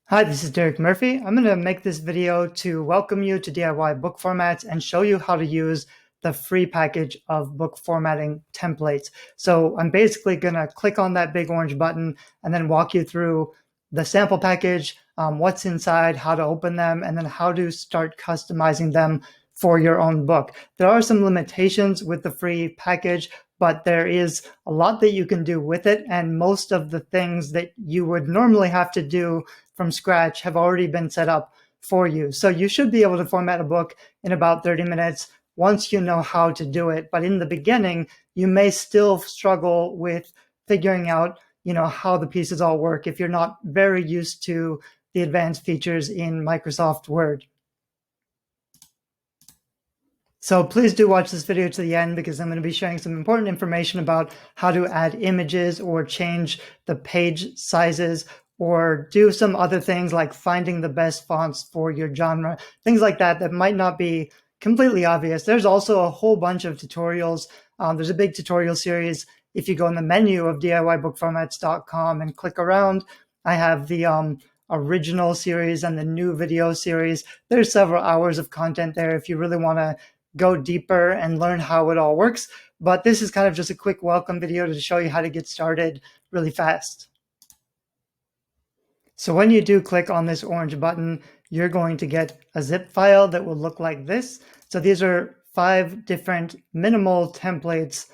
Hi, this is Derek Murphy. I'm going to make this video to welcome you to DIY book formats and show you how to use the free package of book formatting templates. So I'm basically going to click on that big orange button and then walk you through the sample package, what's inside, how to open them, and then how to start customizing them for your own book. There are some limitations with the free package, but there is a lot that you can do with it. And most of the things that you would normally have to do from scratch have already been set up for you. So you should be able to format a book in about 30 minutes once you know how to do it. But in the beginning, you may still struggle with figuring out, how the pieces all work if you're not very used to the advanced features in Microsoft Word. So please do watch this video to the end because I'm going to be sharing some important information about how to add images or change the page sizes or do some other things like finding the best fonts for your genre, things like that that might not be completely obvious. There's also a whole bunch of tutorials. There's a big tutorial series. If you go in the menu of DIYbookformats.com and click around, I have the original series and the new video series. There's several hours of content there if you really want to go deeper and learn how it all works. But this is kind of just a quick welcome video to show you how to get started really fast. So when you do click on this orange button, you're going to get a zip file that will look like this. So these are 5 different minimal templates.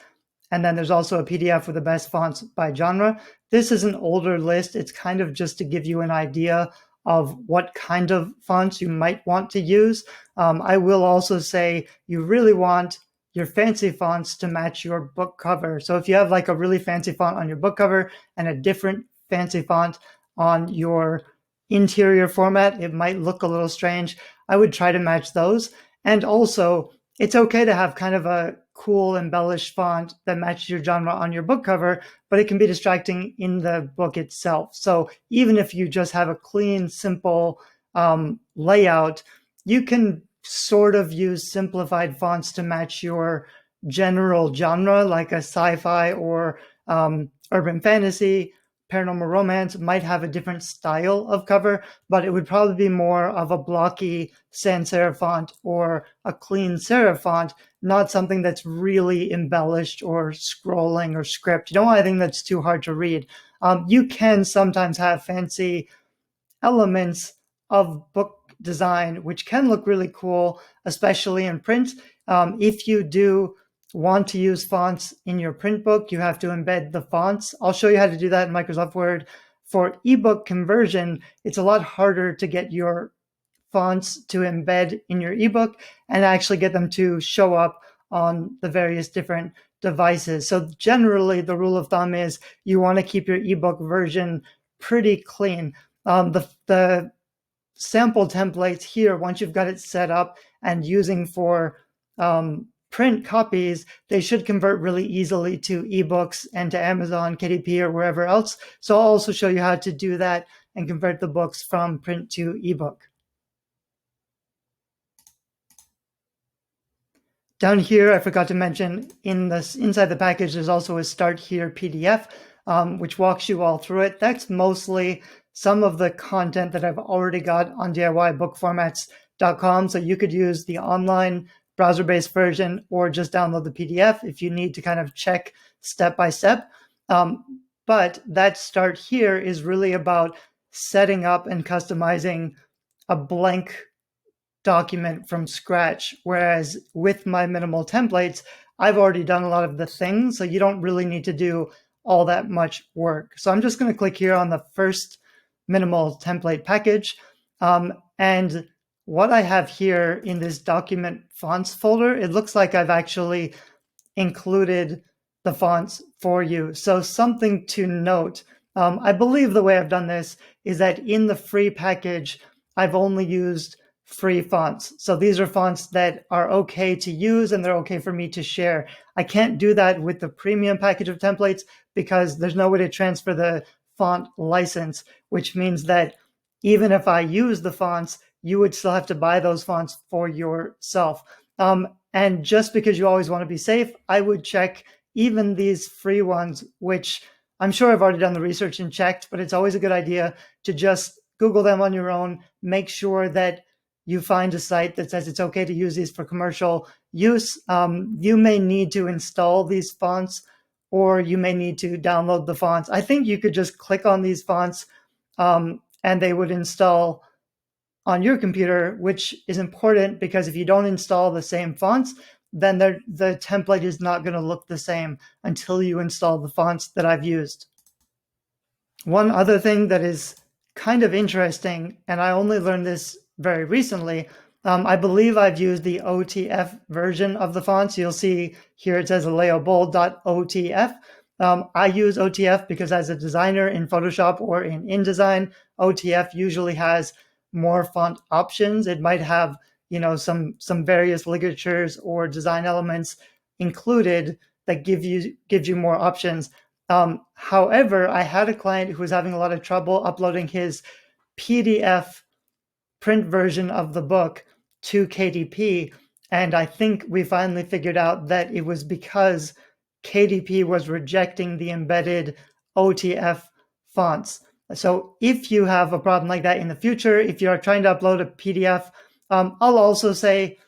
And then there's also a PDF with the best fonts by genre. This is an older list. It's kind of just to give you an idea of what kind of fonts you might want to use. I will also say you really want your fancy fonts to match your book cover. So if you have like a really fancy font on your book cover and a different fancy font on your interior format, it might look a little strange. I would try to match those. And also, it's okay to have kind of a cool embellished font that matches your genre on your book cover, but it can be distracting in the book itself. So even if you just have a clean, simple layout, you can sort of use simplified fonts to match your general genre, like a sci-fi or urban fantasy. Paranormal romance might have a different style of cover, but it would probably be more of a blocky sans serif font or a clean serif font, not something that's really embellished or scrolling or script. You don't want anything that's too hard to read. You can sometimes have fancy elements of book design, which can look really cool, especially in print. If you do want to use fonts in your print book, you have to embed the fonts. I'll show you how to do that in Microsoft Word. For ebook conversion, it's a lot harder to get your fonts to embed in your ebook and actually get them to show up on the various different devices. So generally, the rule of thumb is you want to keep your ebook version pretty clean. The sample templates here, once you've got it set up and using for print copies, they should convert really easily to ebooks and to Amazon, KDP, or wherever else. So I'll also show you how to do that and convert the books from print to ebook. Down here, I forgot to mention, inside the package, there's also a Start Here PDF, which walks you all through it. That's mostly some of the content that I've already got on DIYbookformats.com. So you could use the online browser-based version or just download the PDF if you need to kind of check step by step. But that Start Here is really about setting up and customizing a blank document from scratch. Whereas with my minimal templates, I've already done a lot of the things, so you don't really need to do all that much work. So I'm just going to click here on the first minimal template package. And what I have here in this document fonts folder, it looks like I've actually included the fonts for you. So something to note, I believe the way I've done this is that in the free package, I've only used free fonts. So these are fonts that are okay to use and they're okay for me to share. I can't do that with the premium package of templates because there's no way to transfer the font license, which means that even if I use the fonts, you would still have to buy those fonts for yourself. And just because you always want to be safe, I would check even these free ones, which I'm sure I've already done the research and checked, but it's always a good idea to just Google them on your own. Make sure that you find a site that says it's okay to use these for commercial use. You may need to install these fonts, or you may need to download the fonts. I think you could just click on these fonts and they would install on your computer, which is important because if you don't install the same fonts, then the template is not going to look the same until you install the fonts that I've used. One other thing that is kind of interesting, and I only learned this very recently, I believe I've used the OTF version of the fonts. You'll see here it says aleobold.otf. I use OTF because as a designer in Photoshop or in InDesign, OTF usually has more font options. It might have, some various ligatures or design elements included that gives you more options. However, I had a client who was having a lot of trouble uploading his PDF print version of the book to KDP. And I think we finally figured out that it was because KDP was rejecting the embedded OTF fonts. So if you have a problem like that in the future, if you're trying to upload a PDF, I'll also say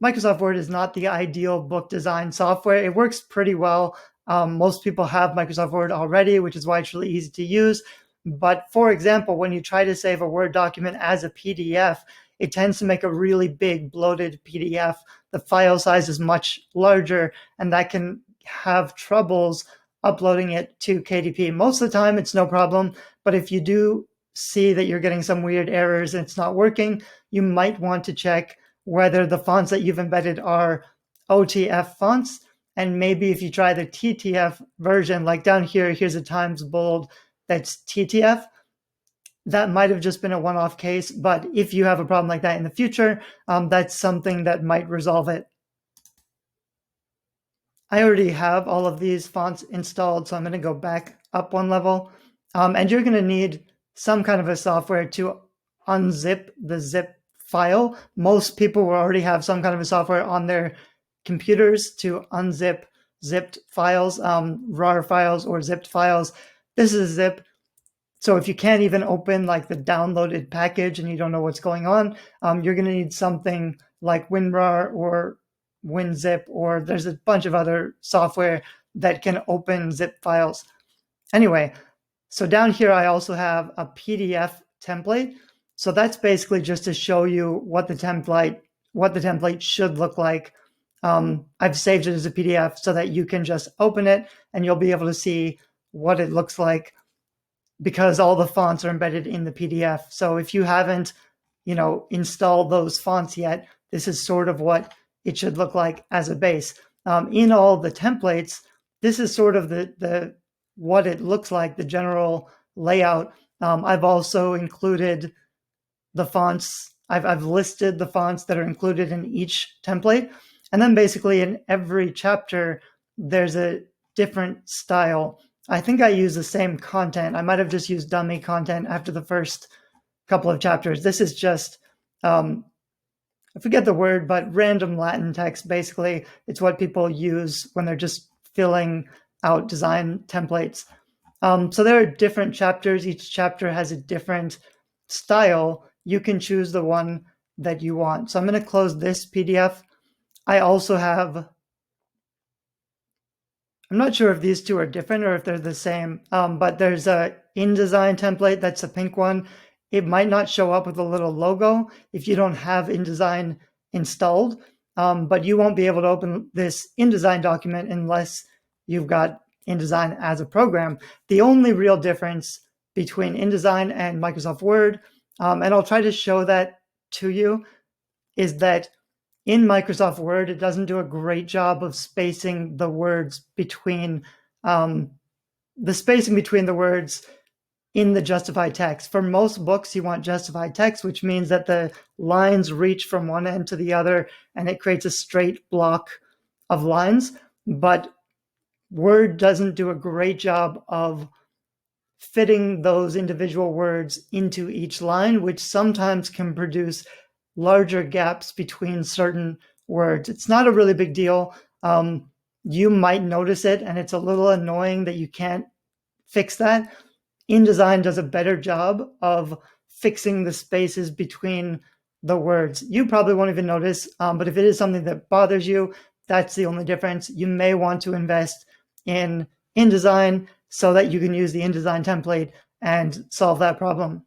Microsoft Word is not the ideal book design software. It works pretty well. Most people have Microsoft Word already, which is why it's really easy to use. But for example, when you try to save a Word document as a PDF, it tends to make a really big bloated PDF. The file size is much larger, and that can have troubles uploading it to KDP. Most of the time, it's no problem. But if you do see that you're getting some weird errors and it's not working, you might want to check whether the fonts that you've embedded are OTF fonts. And maybe if you try the TTF version, like down here, here's a Times Bold that's TTF. That might have just been a one-off case, but if you have a problem like that in the future, that's something that might resolve it. I already have all of these fonts installed, so I'm going to go back up one level. And you're going to need some kind of a software to unzip the zip file. Most people will already have some kind of a software on their computers to unzip zipped files, RAR files or zipped files. This is a zip. So if you can't even open like the downloaded package and you don't know what's going on, you're going to need something like WinRAR or WinZip, or there's a bunch of other software that can open zip files. Anyway, so down here I also have a PDF template. So that's basically just to show you what the template should look like. I've saved it as a PDF so that you can just open it and you'll be able to see what it looks like, because all the fonts are embedded in the PDF. So if you haven't, installed those fonts yet, this is sort of what it should look like as a base. In all the templates, this is sort of the what it looks like, the general layout. I've also included the fonts. I've listed the fonts that are included in each template. And then basically in every chapter, there's a different style. I think I use the same content. I might have just used dummy content after the first couple of chapters. This is just, I forget the word, but random Latin text. Basically, it's what people use when they're just filling out design templates. So there are different chapters. Each chapter has a different style. You can choose the one that you want. So I'm going to close this PDF. I also have, I'm not sure if these two are different or if they're the same, but there's a InDesign template, that's a pink one. It might not show up with a little logo if you don't have InDesign installed, but you won't be able to open this InDesign document unless you've got InDesign as a program. The only real difference between InDesign and Microsoft Word, and I'll try to show that to you, is that in Microsoft Word, it doesn't do a great job of spacing the words between the words in the justified text. For most books, you want justified text, which means that the lines reach from one end to the other and it creates a straight block of lines. But Word doesn't do a great job of fitting those individual words into each line, which sometimes can produce larger gaps between certain words. It's not a really big deal. You might notice it, and it's a little annoying that you can't fix that. InDesign does a better job of fixing the spaces between the words. You probably won't even notice, but if it is something that bothers you, that's the only difference. You may want to invest in InDesign so that you can use the InDesign template and solve that problem.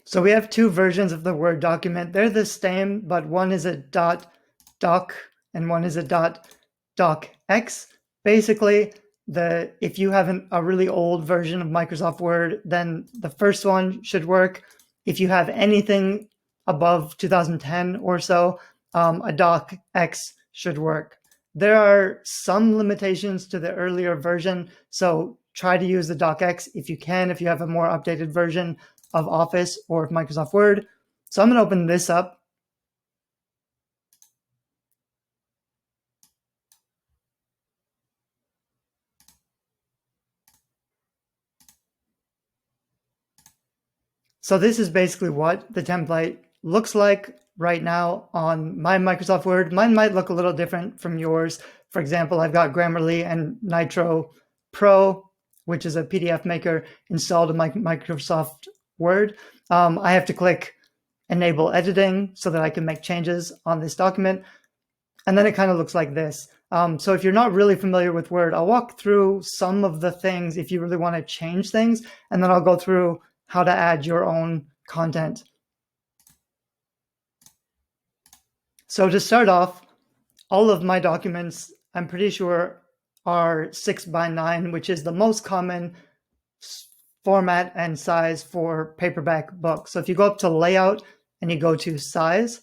So we have two versions of the Word document. They're the same, but one is a .doc and one is a .docx. Basically, if you have a really old version of Microsoft Word, then the first one should work. If you have anything above 2010 or so, a docx should work. There are some limitations to the earlier version, so try to use the docx if you can, if you have a more updated version of Office or of Microsoft Word. So I'm going to open this up. So this is basically what the template looks like right now on my Microsoft Word. Mine might look a little different from yours. For example, I've got Grammarly and Nitro Pro, which is a PDF maker, installed in my Microsoft Word. I have to click Enable Editing so that I can make changes on this document. And then it kind of looks like this. So if you're not really familiar with Word, I'll walk through some of the things if you really want to change things, and then I'll go through how to add your own content. So to start off, all of my documents, I'm pretty sure, are 6:9, which is the most common format and size for paperback books. So if you go up to Layout and you go to Size,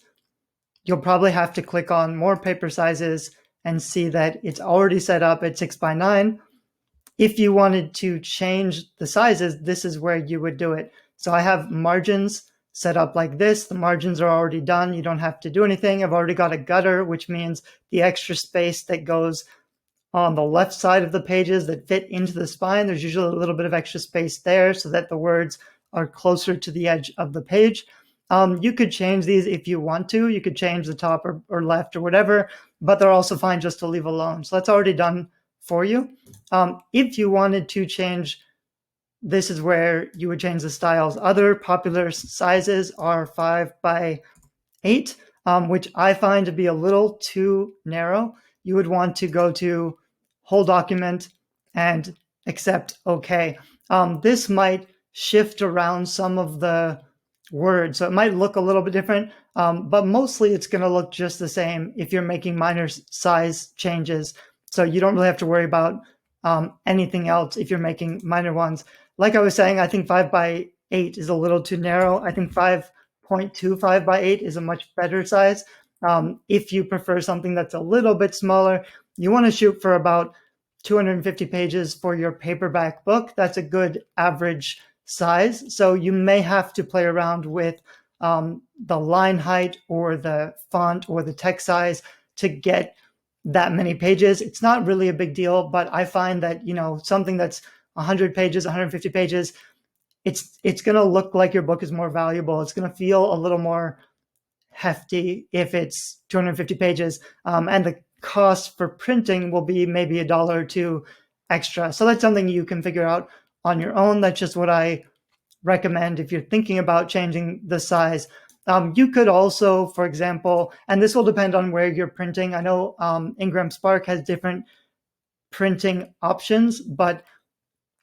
you'll probably have to click on More Paper Sizes and see that it's already set up at 6:9. If you wanted to change the sizes, this is where you would do it. So I have margins set up like this. The margins are already done. You don't have to do anything. I've already got a gutter, which means the extra space that goes on the left side of the pages that fit into the spine. There's usually a little bit of extra space there so that the words are closer to the edge of the page. You could change these if you want to. You could change the top or left or whatever, but they're also fine just to leave alone. So that's already done for you. If you wanted to change, this is where you would change the styles. Other popular sizes are 5:8, which I find to be a little too narrow. You would want to go to Whole Document and accept OK. This might shift around some of the words, so it might look a little bit different, but mostly it's going to look just the same if you're making minor size changes. So you don't really have to worry about anything else if you're making minor ones. Like I was saying, I think 5:8 is a little too narrow. I think 5.25:8 is a much better size. If you prefer something that's a little bit smaller, you want to shoot for about 250 pages for your paperback book. That's a good average size. So you may have to play around with the line height or the font or the text size to get that many pages. It's not really a big deal, but I find that, something that's 100 pages, 150 pages, it's going to look like your book is more valuable. It's going to feel a little more hefty if it's 250 pages. And the cost for printing will be maybe $1 or $2 extra. So that's something you can figure out on your own. That's just what I recommend if you're thinking about changing the size. You could also, for example, and this will depend on where you're printing. I know Ingram Spark has different printing options, but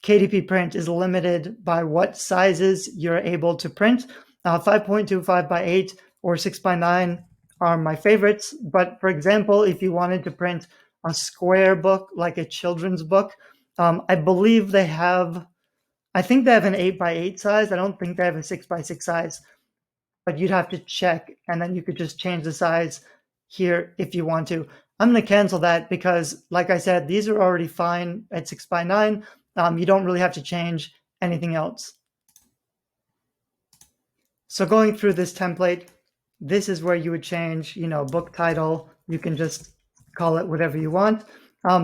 KDP Print is limited by what sizes you're able to print. 5.25:8 or 6:9 are my favorites. But for example, if you wanted to print a square book, like a children's book, I believe they have, I think they have an 8:8 size. I don't think they have a 6:6 size, but you'd have to check, and then you could just change the size here if you want to. I'm going to cancel that because, like I said, these are already fine at 6:9. You don't really have to change anything else. So going through this template, this is where you would change, book title. You can just call it whatever you want.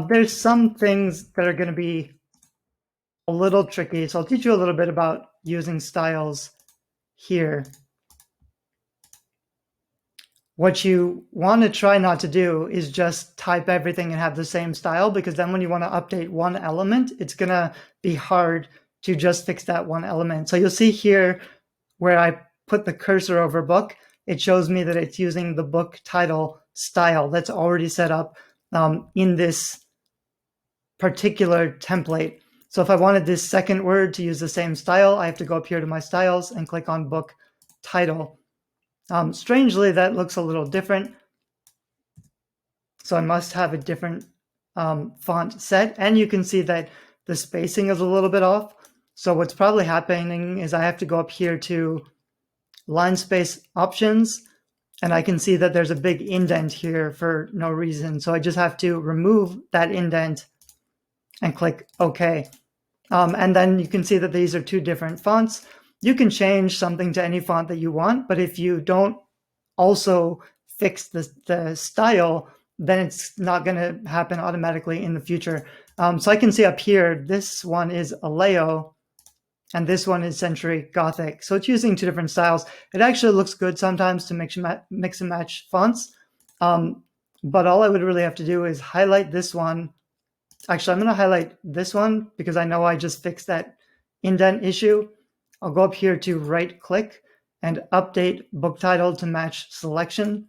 There's some things that are going to be a little tricky. So I'll teach you a little bit about using styles here. What you want to try not to do is just type everything and have the same style, because then when you want to update one element, it's going to be hard to just fix that one element. So you'll see here where I put the cursor over book, it shows me that it's using the book title style that's already set up in this particular template. So if I wanted this second word to use the same style, I have to go up here to my styles and click on book title. Strangely, that looks a little different. So I must have a different font set. And you can see that the spacing is a little bit off. So what's probably happening is I have to go up here to line space options, and I can see that there's a big indent here for no reason. So I just have to remove that indent and click OK. And then you can see that these are two different fonts. You can change something to any font that you want, but if you don't also fix the style, then it's not going to happen automatically in the future. So I can see up here, this one is Aleo, and this one is Century Gothic. So it's using two different styles. It actually looks good sometimes to mix and match fonts. But all I would really have to do is highlight this one. Actually, I'm going to highlight this one because I know I just fixed that indent issue. I'll go up here to right click and update book title to match selection.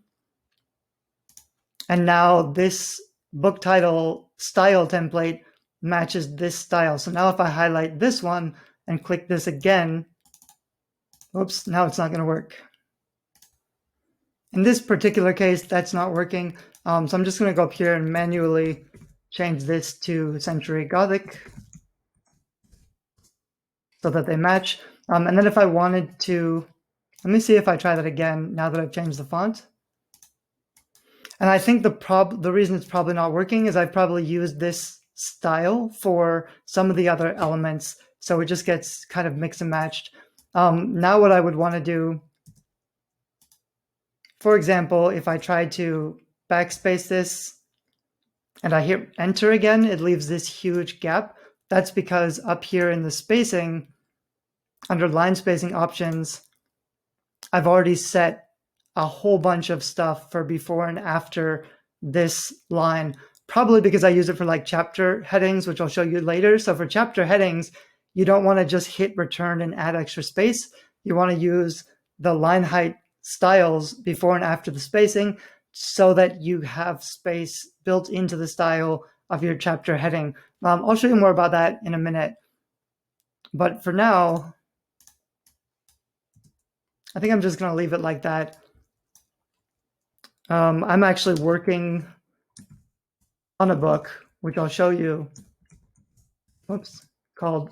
And now this book title style template matches this style. So now if I highlight this one and click this again, oops, now it's not going to work. In this particular case, that's not working. So I'm just going to go up here and manually change this to Century Gothic so that they match. And then if I wanted to, let me see if I try that again now that I've changed the font. And I think the reason it's probably not working is I've probably used this style for some of the other elements. So it just gets kind of mixed and matched. Now what I would want to do, for example, if I try to backspace this and I hit enter again, it leaves this huge gap. That's because up here in the spacing, under line spacing options, I've already set a whole bunch of stuff for before and after this line, probably because I use it for like chapter headings, which I'll show you later. So for chapter headings, you don't want to just hit return and add extra space. You want to use the line height styles before and after the spacing so that you have space built into the style of your chapter heading. I'll show you more about that in a minute. But for now, I think I'm just going to leave it like that. I'm actually working on a book, which I'll show you, called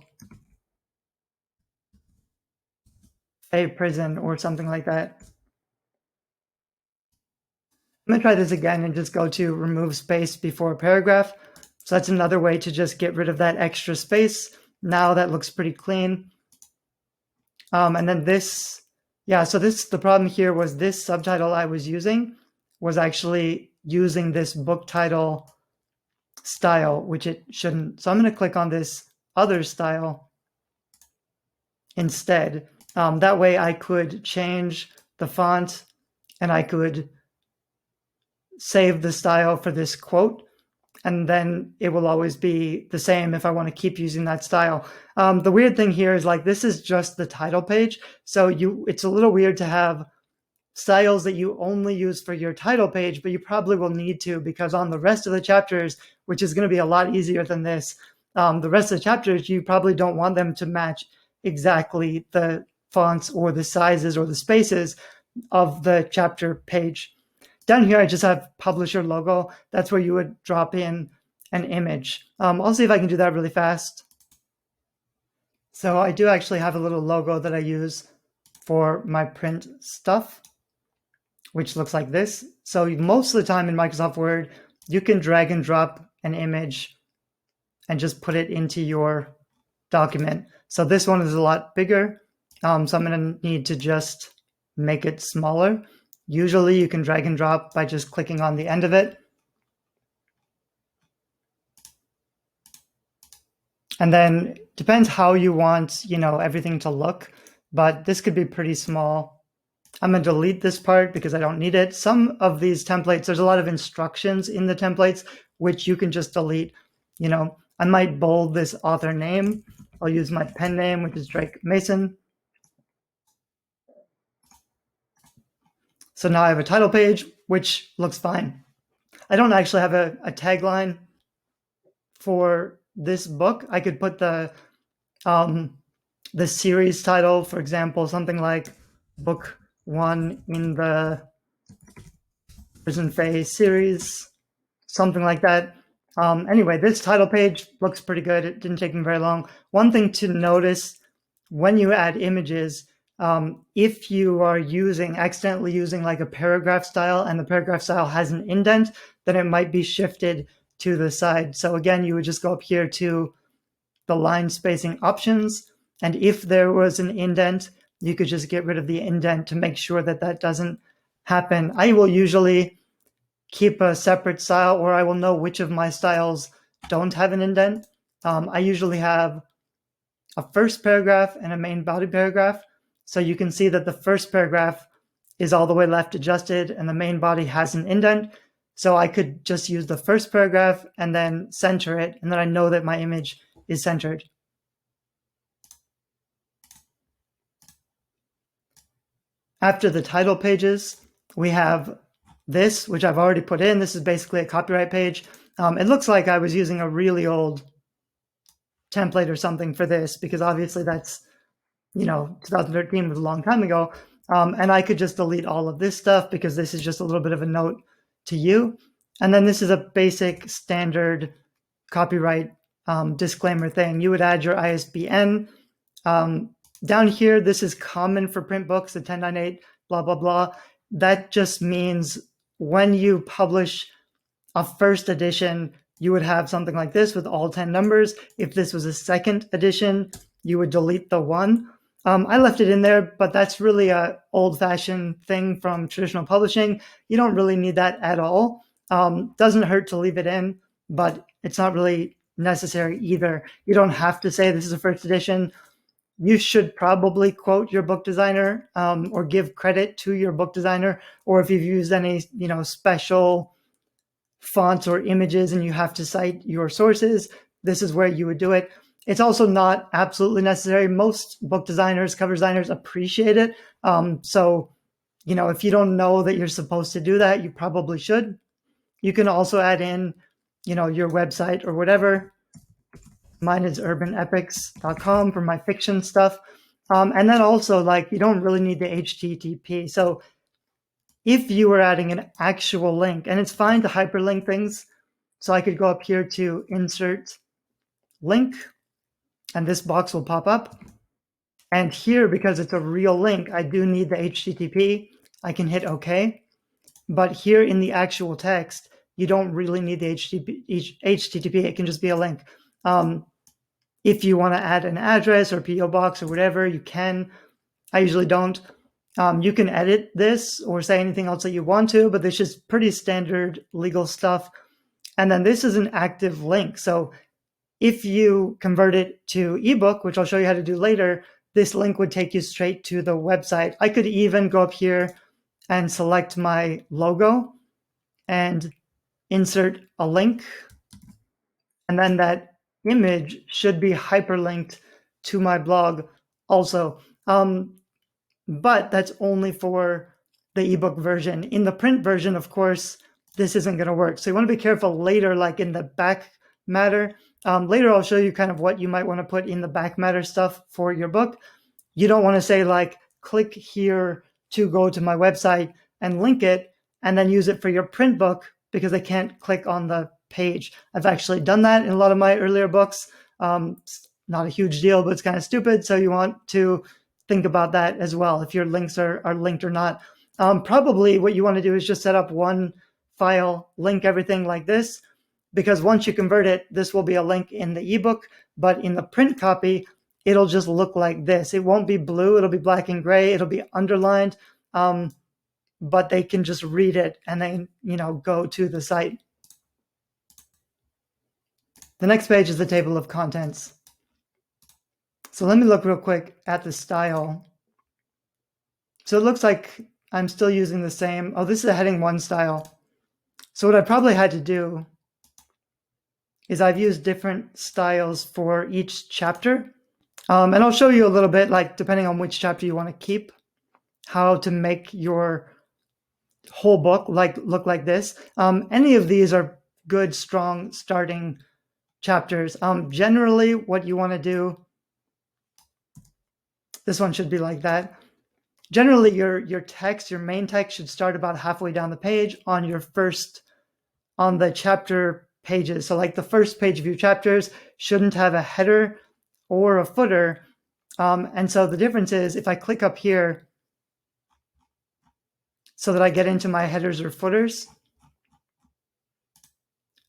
A Prison or something like that. I'm going to try this again and just go to remove space before a paragraph. So that's another way to just get rid of that extra space. Now that looks pretty clean. And then this, yeah, so the problem here was this subtitle I was using was actually using this book title style, which it shouldn't. So I'm going to click on this other style instead. That way I could change the font and I could save the style for this quote, and then it will always be the same if I want to keep using that style. The weird thing here is like this is just the title page, so it's a little weird to have styles that you only use for your title page, but you probably will need to, because on the rest of the chapters, which is going to be a lot easier than this, the rest of the chapters, you probably don't want them to match exactly the fonts or the sizes or the spaces of the chapter page. Down here, I just have publisher logo. That's where you would drop in an image. I'll see if I can do that really fast. So I do actually have a little logo that I use for my print stuff, which looks like this. So most of the time in Microsoft Word, you can drag and drop an image and just put it into your document. So this one is a lot bigger. So I'm going to need to just make it smaller. Usually you can drag and drop by just clicking on the end of it. And then it depends how you want, everything to look, but this could be pretty small. I'm going to delete this part because I don't need it. Some of these templates, there's a lot of instructions in the templates, which you can just delete. You know, I might bold this author name. I'll use my pen name, which is Drake Mason. So now I have a title page, which looks fine. I don't actually have a tagline for this book. I could put the series title, for example, something like Book 1 in the Prison Phase series, something like that. Anyway, this title page looks pretty good. It didn't take me very long. One thing to notice when you add images, if you are accidentally using like a paragraph style and the paragraph style has an indent, then it might be shifted to the side. So again, you would just go up here to the line spacing options. And if there was an indent, you could just get rid of the indent to make sure that that doesn't happen. I will usually keep a separate style, or I will know which of my styles don't have an indent. I usually have a first paragraph and a main body paragraph. So you can see that the first paragraph is all the way left adjusted and the main body has an indent. So I could just use the first paragraph and then center it, and then I know that my image is centered. After the title pages, we have this, which I've already put in. This is basically a copyright page. It looks like I was using a really old template or something for this, because obviously that's, 2013 was a long time ago. And I could just delete all of this stuff because this is just a little bit of a note to you. And then this is a basic standard copyright disclaimer thing. You would add your ISBN. Down here, this is common for print books, the 1098, blah, blah, blah. That just means when you publish a first edition, you would have something like this with all 10 numbers. If this was a second edition, you would delete the 1. I left it in there, but that's really a old-fashioned thing from traditional publishing. You don't really need that at all. Doesn't hurt to leave it in, but it's not really necessary either. You don't have to say this is a first edition. You should probably quote your book designer, or give credit to your book designer, or if you've used any, special fonts or images and you have to cite your sources, this is where you would do it. It's also not absolutely necessary. Most book designers, cover designers appreciate it. So, if you don't know that you're supposed to do that, you probably should. You can also add in, your website or whatever. Mine is urbanepics.com for my fiction stuff. And then also, you don't really need the HTTP. So if you were adding an actual link, and it's fine to hyperlink things, so I could go up here to insert link, and this box will pop up. And here, because it's a real link, I do need the HTTP. I can hit OK. But here in the actual text, you don't really need the HTTP. It can just be a link. If you want to add an address or PO box or whatever, you can. I usually don't. You can edit this or say anything else that you want to, but this is pretty standard legal stuff. And then this is an active link. So if you convert it to ebook, which I'll show you how to do later, this link would take you straight to the website. I could even go up here and select my logo and insert a link. And then that image should be hyperlinked to my blog also. But that's only for the ebook version. In the print version, of course, this isn't going to work. So you want to be careful later, like in the back matter. Later, I'll show you kind of what you might want to put in the back matter stuff for your book. You don't want to say click here to go to my website and link it and then use it for your print book, because they can't click on the page. I've actually done that in a lot of my earlier books. It's not a huge deal, but it's kind of stupid. So you want to think about that as well, if your links are linked or not. Probably what you want to do is just set up one file, link everything like this, because once you convert it, this will be a link in the ebook, but in the print copy, it'll just look like this. It won't be blue, it'll be black and gray, it'll be underlined, but they can just read it and then, go to the site. The next page is the table of contents. So let me look real quick at the style So it looks like I'm still using the same. Oh, this is a heading 1 style. So what I probably had to do is I've used different styles for each chapter. And I'll show you a little bit, like depending on which chapter you want to keep, how to make your whole book look like this. Any of these are good, strong starting chapters. Generally, what you want to do, this one should be like that. Generally, your text, your main text, should start about halfway down the page on the chapter pages. So like the first page of your chapters shouldn't have a header or a footer. And so the difference is if I click up here so that I get into my headers or footers,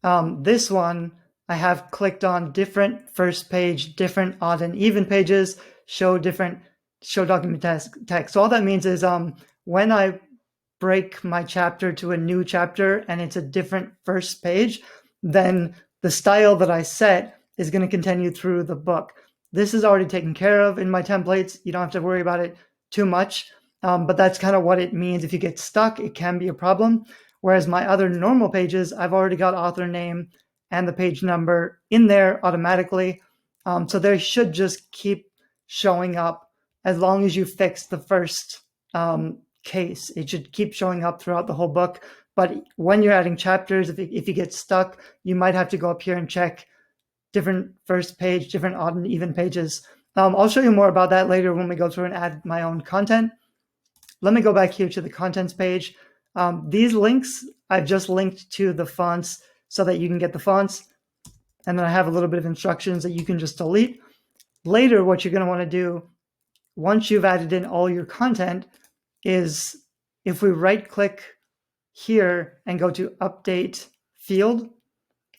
this one I have clicked on different first page, different odd and even pages, show document text. So all that means is when I break my chapter to a new chapter and it's a different first page, then the style that I set is going to continue through the book. This is already taken care of in my templates. You don't have to worry about it too much, but that's kind of what it means. If you get stuck, it can be a problem. Whereas my other normal pages, I've already got author name and the page number in there automatically. So they should just keep showing up as long as you fix the first case. It should keep showing up throughout the whole book. But when you're adding chapters, if you get stuck, you might have to go up here and check different first page, different odd and even pages. I'll show you more about that later when we go through and add my own content. Let me go back here to the contents page. These links, I've just linked to the fonts so that you can get the fonts. And then I have a little bit of instructions that you can just delete. Later, what you're going to want to do, once you've added in all your content, is if we right click here and go to update field,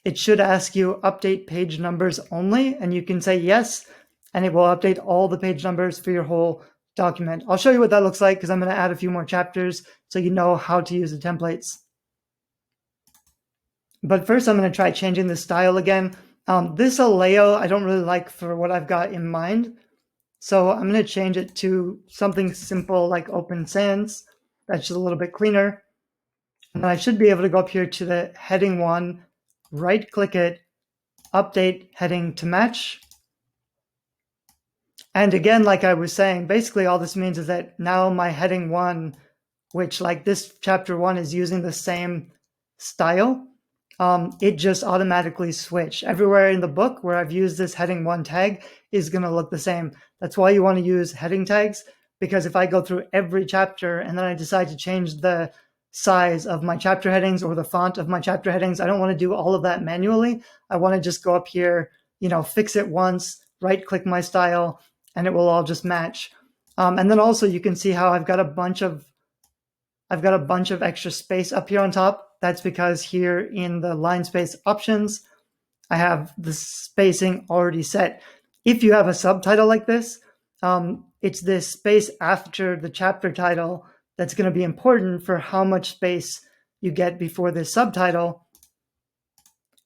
it should ask you update page numbers only, and you can say yes, and it will update all the page numbers for your whole document. I'll show you what that looks like because I'm going to add a few more chapters so you know how to use the templates. But first I'm going to try changing the style again. This Aleo I don't really like for what I've got in mind. So I'm going to change it to something simple like Open Sans. That's just a little bit cleaner. And I should be able to go up here to the heading 1, right click it, update heading to match. And again, like I was saying, basically all this means is that now my heading 1, which like this chapter 1 is using the same style, it just automatically switched. Everywhere in the book where I've used this heading 1 tag is going to look the same. That's why you want to use heading tags, because if I go through every chapter and then I decide to change the size of my chapter headings or the font of my chapter headings, I don't want to do all of that manually. I want to just go up here, fix it once, right click my style, and it will all just match. And then also you can see how I've got a bunch of extra space up here on top. That's because here in the line space options, I have the spacing already set. If you have a subtitle like this, it's this space after the chapter title that's going to be important for how much space you get before this subtitle.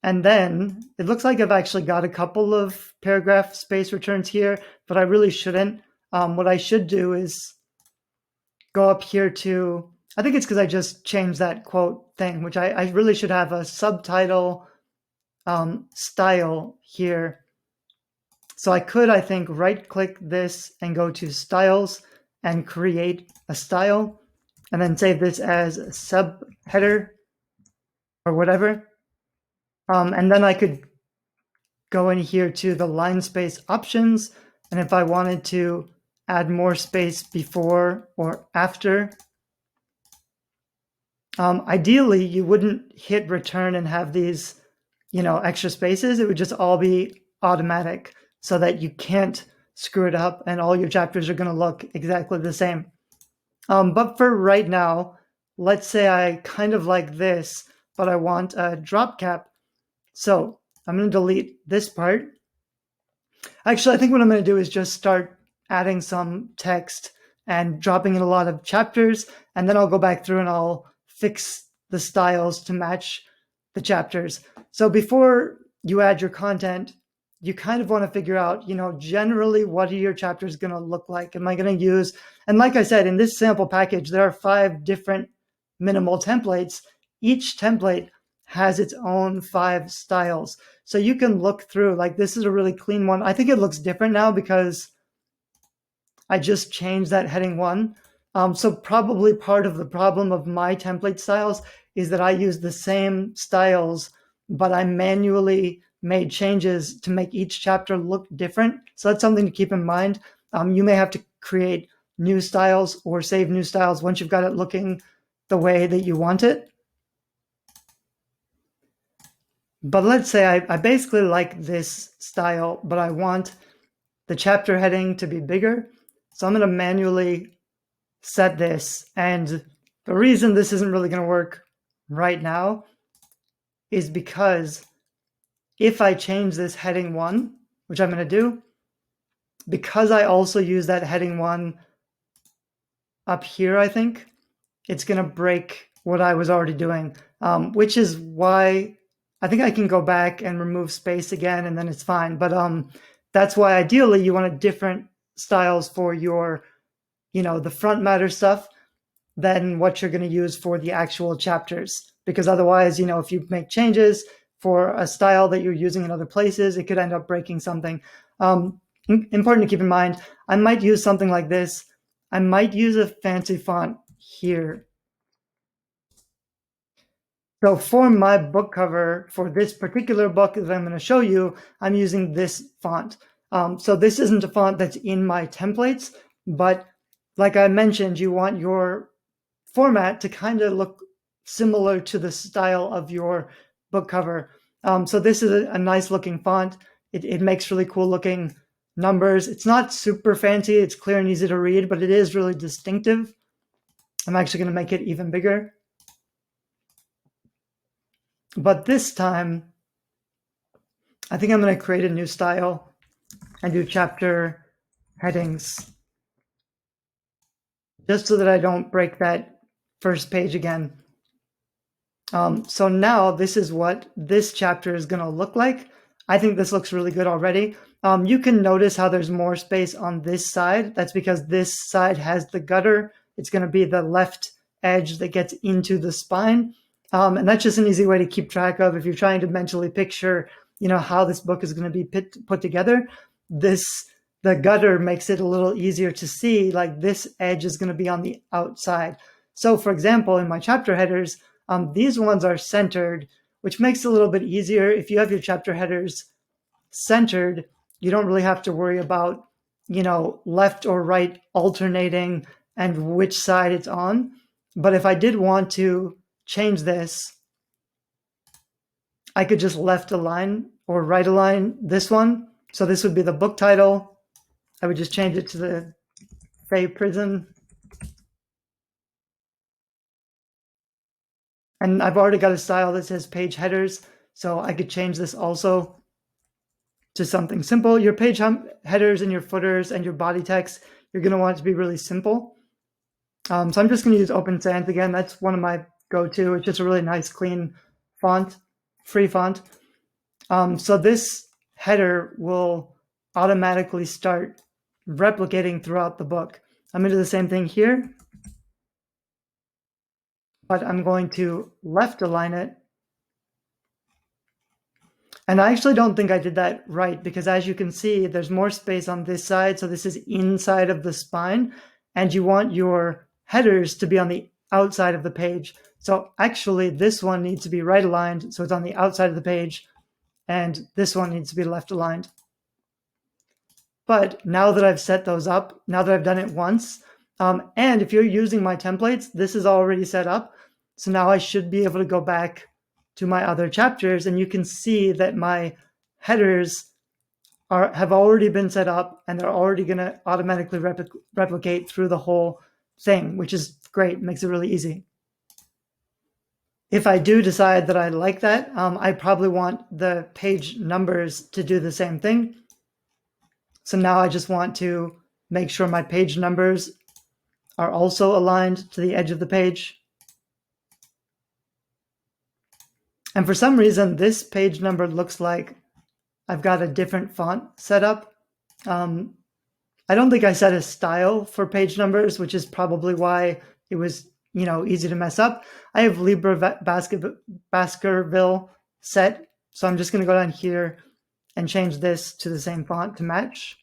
And then it looks like I've actually got a couple of paragraph space returns here, but I really shouldn't. What I should do is go up here to, I think it's because I just changed that quote thing, which I really should have a subtitle style here. So I could, I think, right click this and go to styles and create a style and then save this as a subheader or whatever. And then I could go in here to the line space options. And if I wanted to add more space before or after, ideally you wouldn't hit return and have these, extra spaces. It would just all be automatic so that you can't screw it up and all your chapters are going to look exactly the same. But for right now, let's say I kind of like this, but I want a drop cap. So I'm going to delete this part. Actually, I think what I'm going to do is just start adding some text and dropping in a lot of chapters, and then I'll go back through and I'll fix the styles to match the chapters. So before you add your content, you kind of want to figure out, generally what are your chapters going to look like? Am I going to use, and like I said, in this sample package, there are 5 different minimal templates. Each template has its own 5 styles. So you can look through, like this is a really clean one. I think it looks different now because I just changed that heading 1. So probably part of the problem of my template styles is that I use the same styles, but I manually made changes to make each chapter look different. So that's something to keep in mind. You may have to create new styles or save new styles once you've got it looking the way that you want it. But let's say I basically like this style, but I want the chapter heading to be bigger. So I'm going to manually set this. And the reason this isn't really going to work right now is because if I change this heading 1, which I'm going to do, because I also use that heading 1 up here, I think, it's going to break what I was already doing, which is why I think I can go back and remove space again, and then it's fine. But that's why ideally you want different styles for your, the front matter stuff than what you're going to use for the actual chapters. Because otherwise, if you make changes for a style that you're using in other places, it could end up breaking something. Important to keep in mind, I might use something like this. I might use a fancy font here. So for my book cover, for this particular book that I'm going to show you, I'm using this font. So this isn't a font that's in my templates, but like I mentioned, you want your format to kind of look similar to the style of your book cover. So this is a nice looking font. It makes really cool looking numbers. It's not super fancy. It's clear and easy to read, but it is really distinctive. I'm actually going to make it even bigger. But this time, I think I'm going to create a new style and do chapter headings just so that I don't break that first page again. So now this is what this chapter is going to look like. I think this looks really good already. You can notice how there's more space on this side. That's because this side has the gutter. It's going to be the left edge that gets into the spine. And that's just an easy way to keep track of if you're trying to mentally picture, how this book is going to be put together. The gutter makes it a little easier to see, like this edge is going to be on the outside. So for example, in my chapter headers, these ones are centered, which makes it a little bit easier. If you have your chapter headers centered, you don't really have to worry about, left or right alternating and which side it's on. But if I did want to change this, I could just left align or right align this one. So this would be the book title. I would just change it to the Fey Prison. And I've already got a style that says page headers, so I could change this also to something simple. Your page headers and your footers and your body text, you're going to want it to be really simple. So I'm just going to use Open Sans again. That's one of my go-to. It's just a really nice, clean font, free font. So this header will automatically start replicating throughout the book. I'm going to do the same thing here, but I'm going to left align it. And I actually don't think I did that right, because as you can see, there's more space on this side. So this is inside of the spine, and you want your headers to be on the outside of the page. So actually this one needs to be right aligned, so it's on the outside of the page, and this one needs to be left aligned. But now that I've set those up, now that I've done it once, and if you're using my templates, this is already set up. So now I should be able to go back to my other chapters, and you can see that my headers have already been set up, and they're already going to automatically replicate through the whole thing, which is great. It makes it really easy. If I do decide that I like that, I probably want the page numbers to do the same thing. So now I just want to make sure my page numbers are also aligned to the edge of the page. And for some reason, this page number looks like I've got a different font set up. I don't think I set a style for page numbers, which is probably why it was, easy to mess up. I have Libra Baskerville set. So I'm just going to go down here and change this to the same font to match.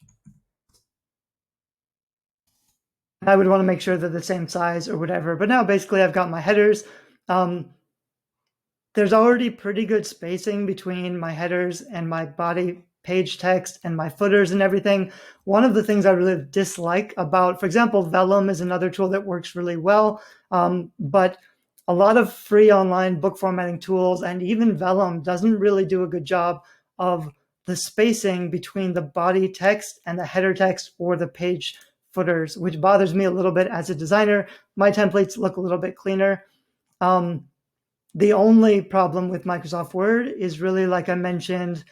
I would want to make sure they're the same size or whatever. But now basically I've got my headers. There's already pretty good spacing between my headers and my body page text and my footers and everything. One of the things I really dislike about, for example, Vellum is another tool that works really well, but a lot of free online book formatting tools and even Vellum doesn't really do a good job of the spacing between the body text and the header text or the page footers, which bothers me a little bit as a designer. My templates look a little bit cleaner. The only problem with Microsoft Word is really, like I mentioned,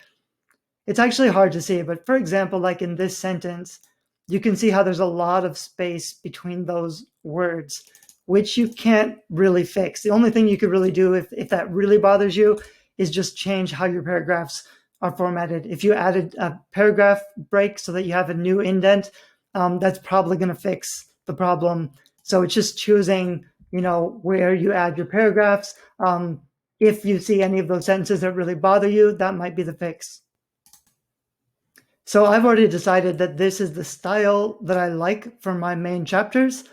it's actually hard to see, but for example, like in this sentence, you can see how there's a lot of space between those words, which you can't really fix. The only thing you could really do if that really bothers you is just change how your paragraphs are formatted. If you added a paragraph break so that you have a new indent, that's probably going to fix the problem. So it's just choosing, where you add your paragraphs. If you see any of those sentences that really bother you, that might be the fix. So I've already decided that this is the style that I like for my main chapters.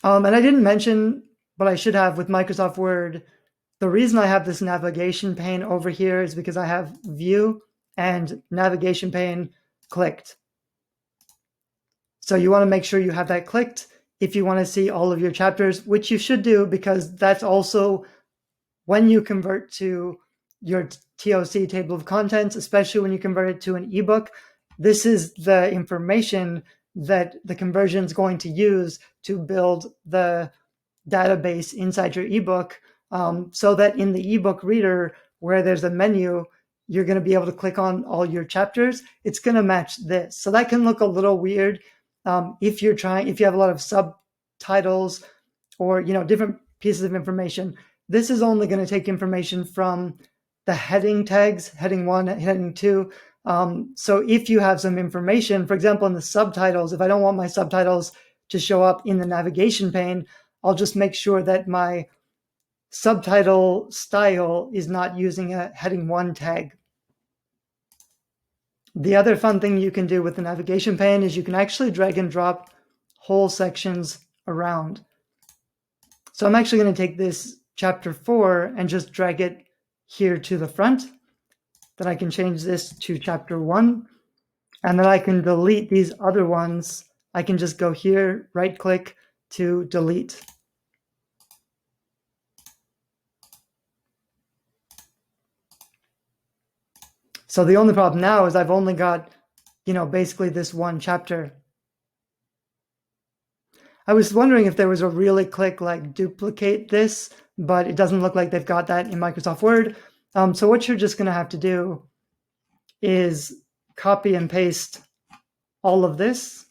And I didn't mention, but I should have with Microsoft Word, the reason I have this navigation pane over here is because I have View and Navigation pane clicked. So you want to make sure you have that clicked if you want to see all of your chapters, which you should do, because that's also when you convert to your TOC table of contents, especially when you convert it to an ebook, this is the information that the conversion is going to use to build the database inside your ebook, so that in the ebook reader, where there's a menu, you're going to be able to click on all your chapters. It's going to match this. So that can look a little weird if you have a lot of subtitles or different pieces of information. This is only going to take information from the heading tags, heading 1, heading 2. So if you have some information, for example, in the subtitles, if I don't want my subtitles to show up in the navigation pane, I'll just make sure that my subtitle style is not using a heading 1 tag. The other fun thing you can do with the navigation pane is you can actually drag and drop whole sections around. So I'm actually going to take this chapter 4 and just drag it here to the front. Then I can change this to chapter 1. And then I can delete these other ones. I can just go here, right click to delete. So the only problem now is I've only got, basically this one chapter. I was wondering if there was a really click like duplicate this, but it doesn't look like they've got that in Microsoft Word. So what you're just going to have to do is copy and paste all of this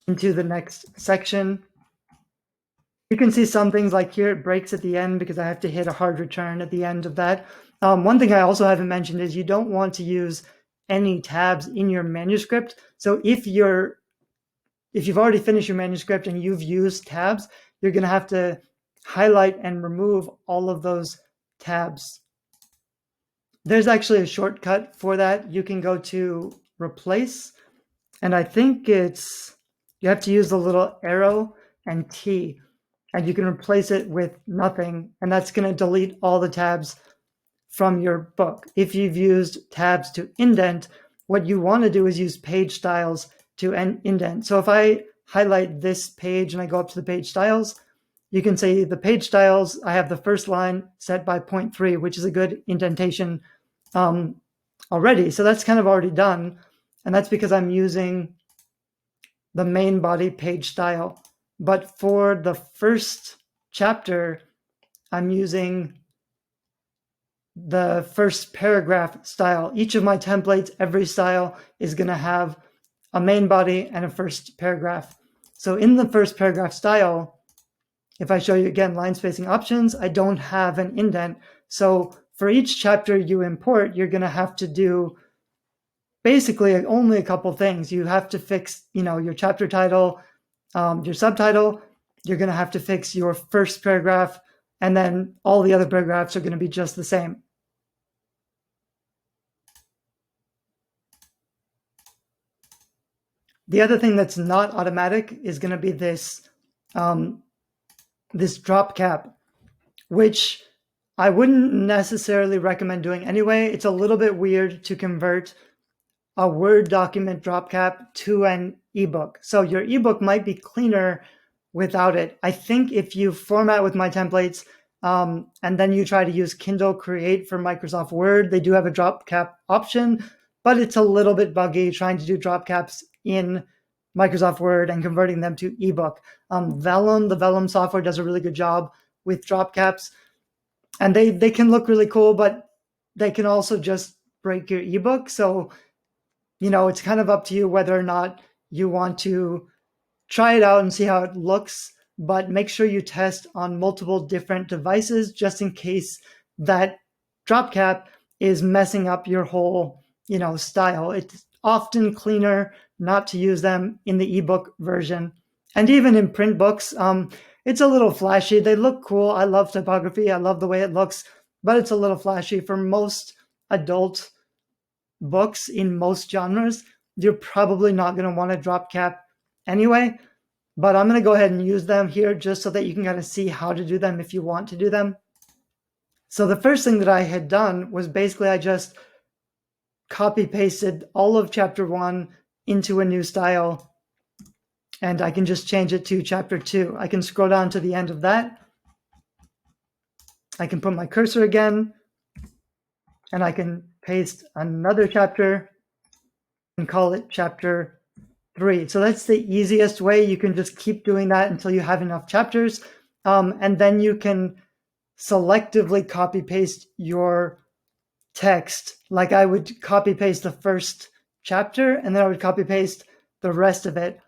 into the next section. You can see some things like here, it breaks at the end because I have to hit a hard return at the end of that. One thing I also haven't mentioned is you don't want to use any tabs in your manuscript. So if you've already finished your manuscript and you've used tabs, you're going to have to highlight and remove all of those tabs. There's actually a shortcut for that. You can go to replace, and I think you have to use the little arrow and T, and you can replace it with nothing, and that's going to delete all the tabs from your book. If you've used tabs to indent, what you want to do is use page styles to indent. So if I highlight this page and I go up to the page styles, you can see the page styles, I have the first line set by 0.3, which is a good indentation already. So that's kind of already done. And that's because I'm using the main body page style. But for the first chapter, I'm using the first paragraph style. Each of my templates, every style is going to have a main body and a first paragraph. So in the first paragraph style, if I show you again line spacing options, I don't have an indent. So for each chapter you import, you're going to have to do basically only a couple things. You have to fix, your chapter title, your subtitle. You're going to have to fix your first paragraph, and then all the other paragraphs are going to be just the same. The other thing that's not automatic is going to be this drop cap, which I wouldn't necessarily recommend doing anyway. It's a little bit weird to convert a Word document drop cap to an ebook. So your ebook might be cleaner without it. I think if you format with my templates and then you try to use Kindle Create for Microsoft Word, they do have a drop cap option, but it's a little bit buggy trying to do drop caps in Microsoft Word and converting them to ebook. Vellum, the Vellum software, does a really good job with drop caps, and they can look really cool, but they can also just break your ebook. So it's kind of up to you whether or not you want to try it out and see how it looks, but make sure you test on multiple different devices just in case that drop cap is messing up your whole, style. It's often cleaner not to use them in the ebook version. And even in print books, it's a little flashy. They look cool. I love typography. I love the way it looks, but it's a little flashy. For most adult books in most genres, you're probably not going to want to drop cap anyway, but I'm going to go ahead and use them here just so that you can kind of see how to do them if you want to do them. So the first thing that I had done was basically I just copy pasted all of chapter 1 into a new style, and I can just change it to chapter 2. I can scroll down to the end of that. I can put my cursor again, and I can paste another chapter and call it chapter 3. So that's the easiest way. You can just keep doing that until you have enough chapters. And then you can selectively copy paste your text. Like I would copy paste the first chapter and then I would copy paste the rest of it.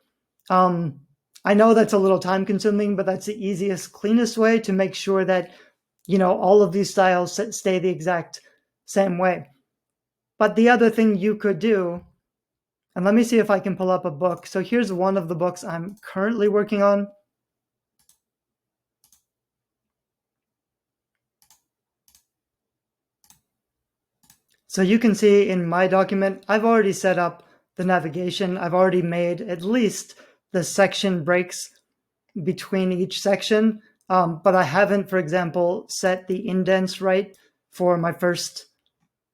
I know that's a little time consuming, but that's the easiest, cleanest way to make sure that, all of these styles stay the exact same way. But the other thing you could do, and let me see if I can pull up a book. So here's one of the books I'm currently working on. So you can see in my document, I've already set up the navigation. I've already made at least the section breaks between each section, but I haven't, for example, set the indents right for my first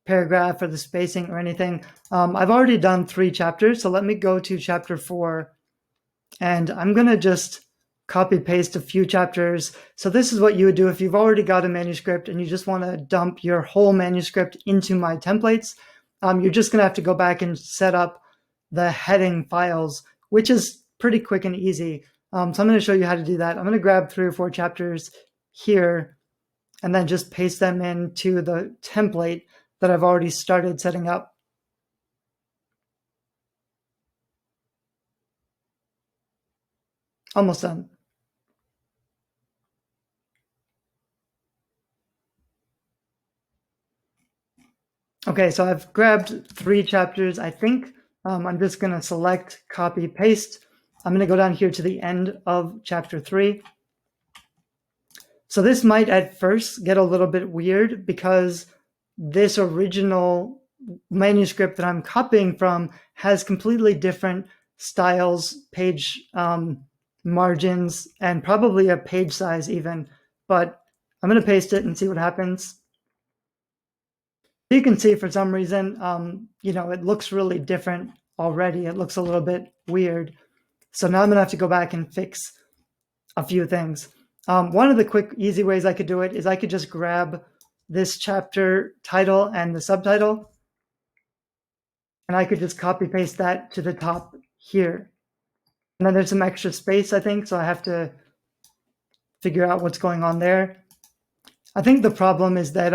paragraph or the spacing or anything. I've already done 3 chapters, so let me go to chapter 4, and I'm going to just copy paste a few chapters. So this is what you would do if you've already got a manuscript and you just want to dump your whole manuscript into my templates. You're just going to have to go back and set up the heading files, which is pretty quick and easy. So I'm going to show you how to do that. I'm going to grab 3 or 4 chapters here and then just paste them into the template that I've already started setting up. Almost done. Okay, so I've grabbed 3 chapters, I think. I'm just going to select copy paste. I'm going to go down here to the end of chapter 3. So this might at first get a little bit weird because this original manuscript that I'm copying from has completely different styles, page margins, and probably a page size even. But I'm going to paste it and see what happens. You can see for some reason, it looks really different already. It looks a little bit weird. So now I'm going to have to go back and fix a few things. One of the quick, easy ways I could do it is I could just grab this chapter title and the subtitle, and I could just copy paste that to the top here. And then there's some extra space, I think, so I have to figure out what's going on there. I think the problem is that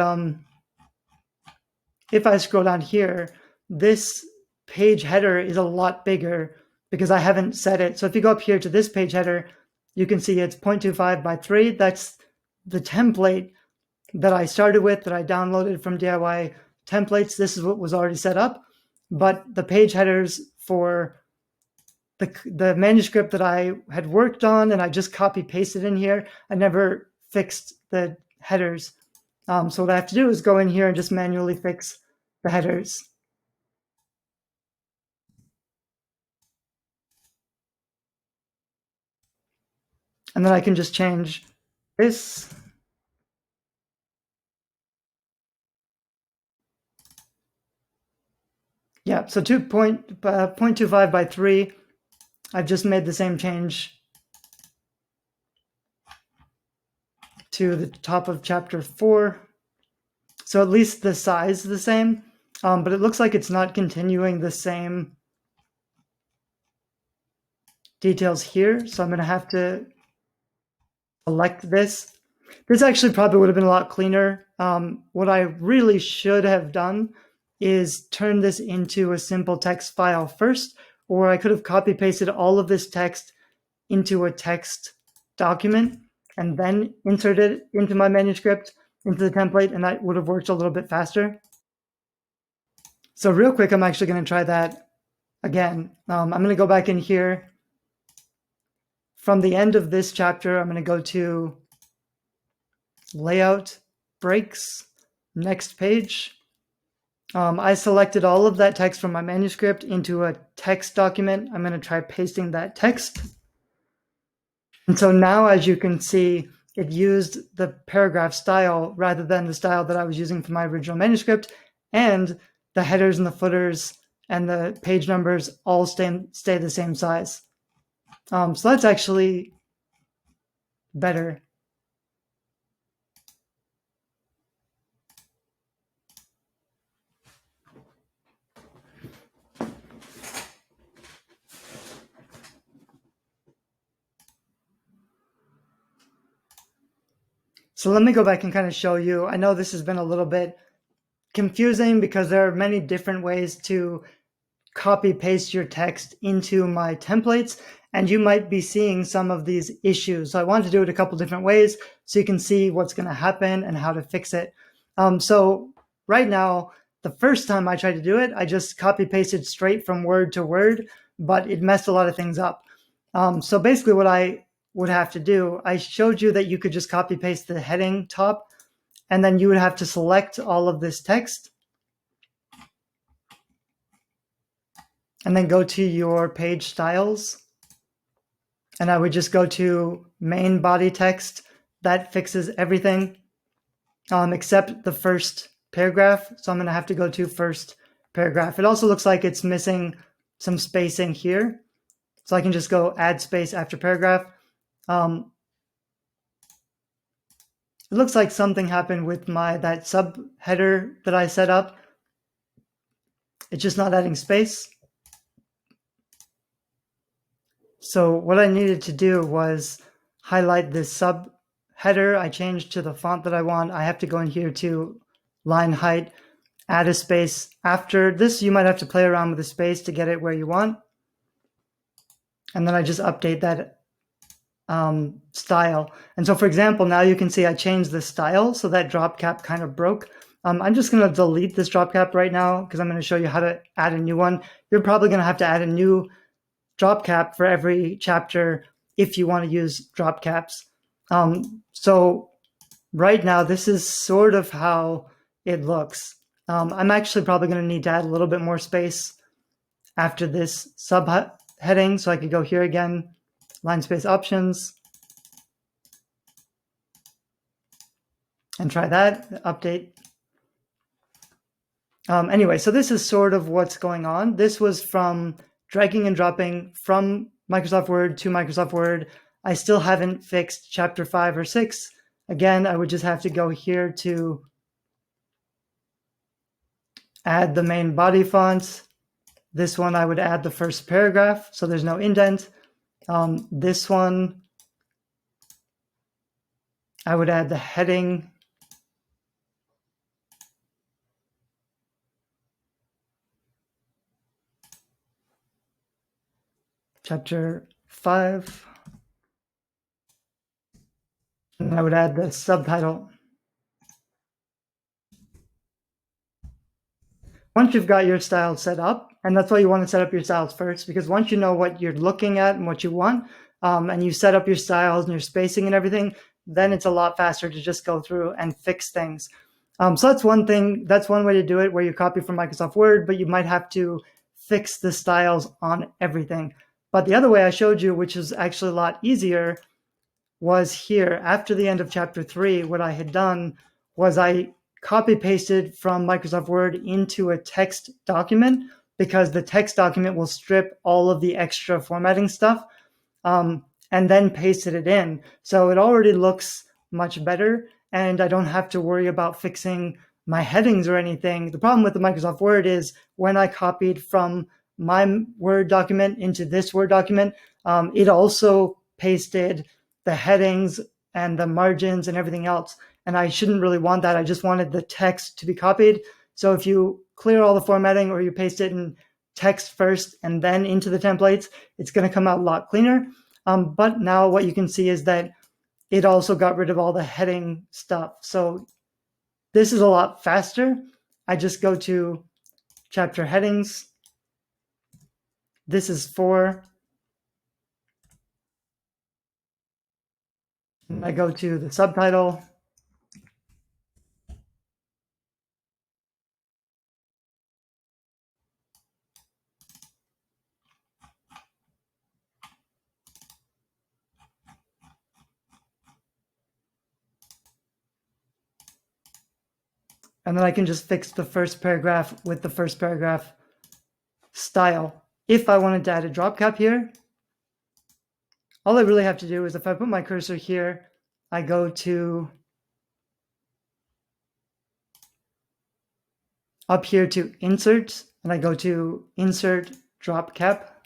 if I scroll down here, this page header is a lot bigger because I haven't set it. So if you go up here to this page header, you can see it's 0.25 by 3. That's the template that I started with, that I downloaded from DIY templates. This is what was already set up, but the page headers for the manuscript that I had worked on and I just copy pasted in here, I never fixed the headers. So what I have to do is go in here and just manually fix the headers. And then I can just change this. Yeah, so 0.25 by 3. I've just made the same change to the top of chapter 4. So at least the size is the same, but it looks like it's not continuing the same details here. So I'm going to have to select this. This actually probably would have been a lot cleaner. What I really should have done is turn this into a simple text file first, or I could have copy pasted all of this text into a text document and then insert it into my manuscript, into the template, and that would have worked a little bit faster. So real quick, I'm actually going to try that again. I'm going to go back in here. From the end of this chapter, I'm going to go to Layout, Breaks, Next Page. I selected all of that text from my manuscript into a text document. I'm going to try pasting that text. And so now, as you can see, it used the paragraph style rather than the style that I was using for my original manuscript, and the headers and the footers and the page numbers all stay the same size. So that's actually better. So let me go back and kind of show you. I know this has been a little bit confusing because there are many different ways to copy paste your text into my templates, and you might be seeing some of these issues. So I wanted to do it a couple different ways so you can see what's going to happen and how to fix it. So right now, the first time I tried to do it, I just copy pasted straight from word to word, but it messed a lot of things up. So basically what I would have to do, I showed you that you could just copy paste the heading top, and then you would have to select all of this text and then go to your page styles. And I would just go to main body text. That fixes everything except the first paragraph. So I'm going to have to go to first paragraph. It also looks like it's missing some spacing here. So I can just go add space after paragraph. It looks like something happened with that subheader that I set up. It's just not adding space. So what I needed to do was highlight this subheader. I changed to the font that I want. I have to go in here to line height, add a space. After this, you might have to play around with the space to get it where you want. And then I just update that style. And so, for example, now you can see I changed the style, so that drop cap kind of broke. I'm just going to delete this drop cap right now because I'm going to show you how to add a new one. You're probably going to have to add a new drop cap for every chapter if you want to use drop caps. So right now, this is sort of how it looks. I'm actually probably going to need to add a little bit more space after this subheading. So I could go here again, line space options, and try that, update. Anyway, so this is sort of what's going on. This was from dragging and dropping from Microsoft Word to Microsoft Word. I still haven't fixed chapter 5 or 6. Again, I would just have to go here to add the main body fonts. This one, I would add the first paragraph, so there's no indent. This one, I would add the heading. Chapter 5. And I would add the subtitle. Once you've got your style set up, and that's why you want to set up your styles first, because once you know what you're looking at and what you want, and you set up your styles and your spacing and everything, then it's a lot faster to just go through and fix things. So that's one thing. That's one way to do it, where you copy from Microsoft Word, but you might have to fix the styles on everything. But the other way I showed you, which is actually a lot easier, was here. After the end of chapter 3, what I had done was I copy pasted from Microsoft Word into a text document, because the text document will strip all of the extra formatting stuff, and then pasted it in. So it already looks much better, and I don't have to worry about fixing my headings or anything. The problem with the Microsoft Word is when I copied from my Word document into this Word document, it also pasted the headings and the margins and everything else. And I shouldn't really want that. I just wanted the text to be copied. So if you clear all the formatting, or you paste it in text first and then into the templates, it's going to come out a lot cleaner. But now what you can see is that it also got rid of all the heading stuff. So this is a lot faster. I just go to chapter headings. This is 4. I go to the subtitle. And then I can just fix the first paragraph with the first paragraph style. If I wanted to add a drop cap here, all I really have to do is, if I put my cursor here, I go to up here to insert, and I go to insert drop cap,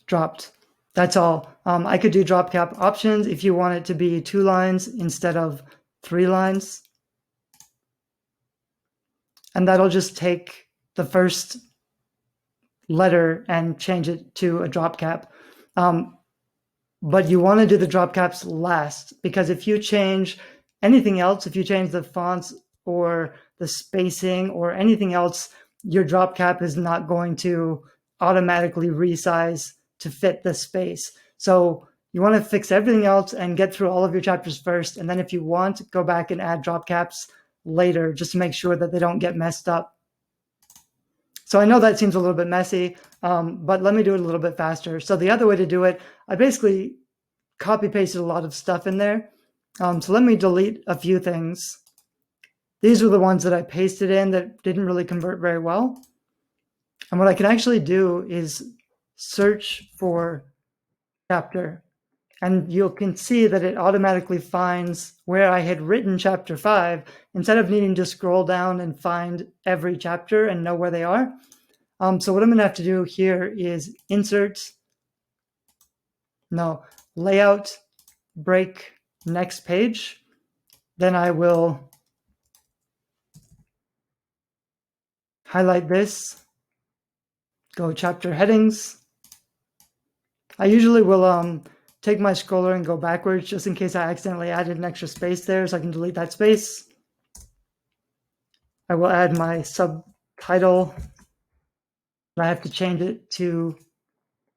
dropped. That's all. I could do drop cap options if you want it to be 2 lines instead of 3 lines. And that'll just take the first letter and change it to a drop cap. But you want to do the drop caps last, because if you change anything else, if you change the fonts or the spacing or anything else, your drop cap is not going to automatically resize to fit the space. So you want to fix everything else and get through all of your chapters first. And then if you want, go back and add drop caps later, just to make sure that they don't get messed up. So I know that seems a little bit messy, but let me do it a little bit faster. So the other way to do it, I basically copy pasted a lot of stuff in there. So let me delete a few things. These were the ones that I pasted in that didn't really convert very well. And what I can actually do is search for chapter. And you can see that it automatically finds where I had written chapter 5, instead of needing to scroll down and find every chapter and know where they are. So what I'm going to have to do here is layout, break, next page. Then I will highlight this, go chapter headings. I usually will take my scroller and go backwards, just in case I accidentally added an extra space there, so I can delete that space. I will add my subtitle. I have to change it to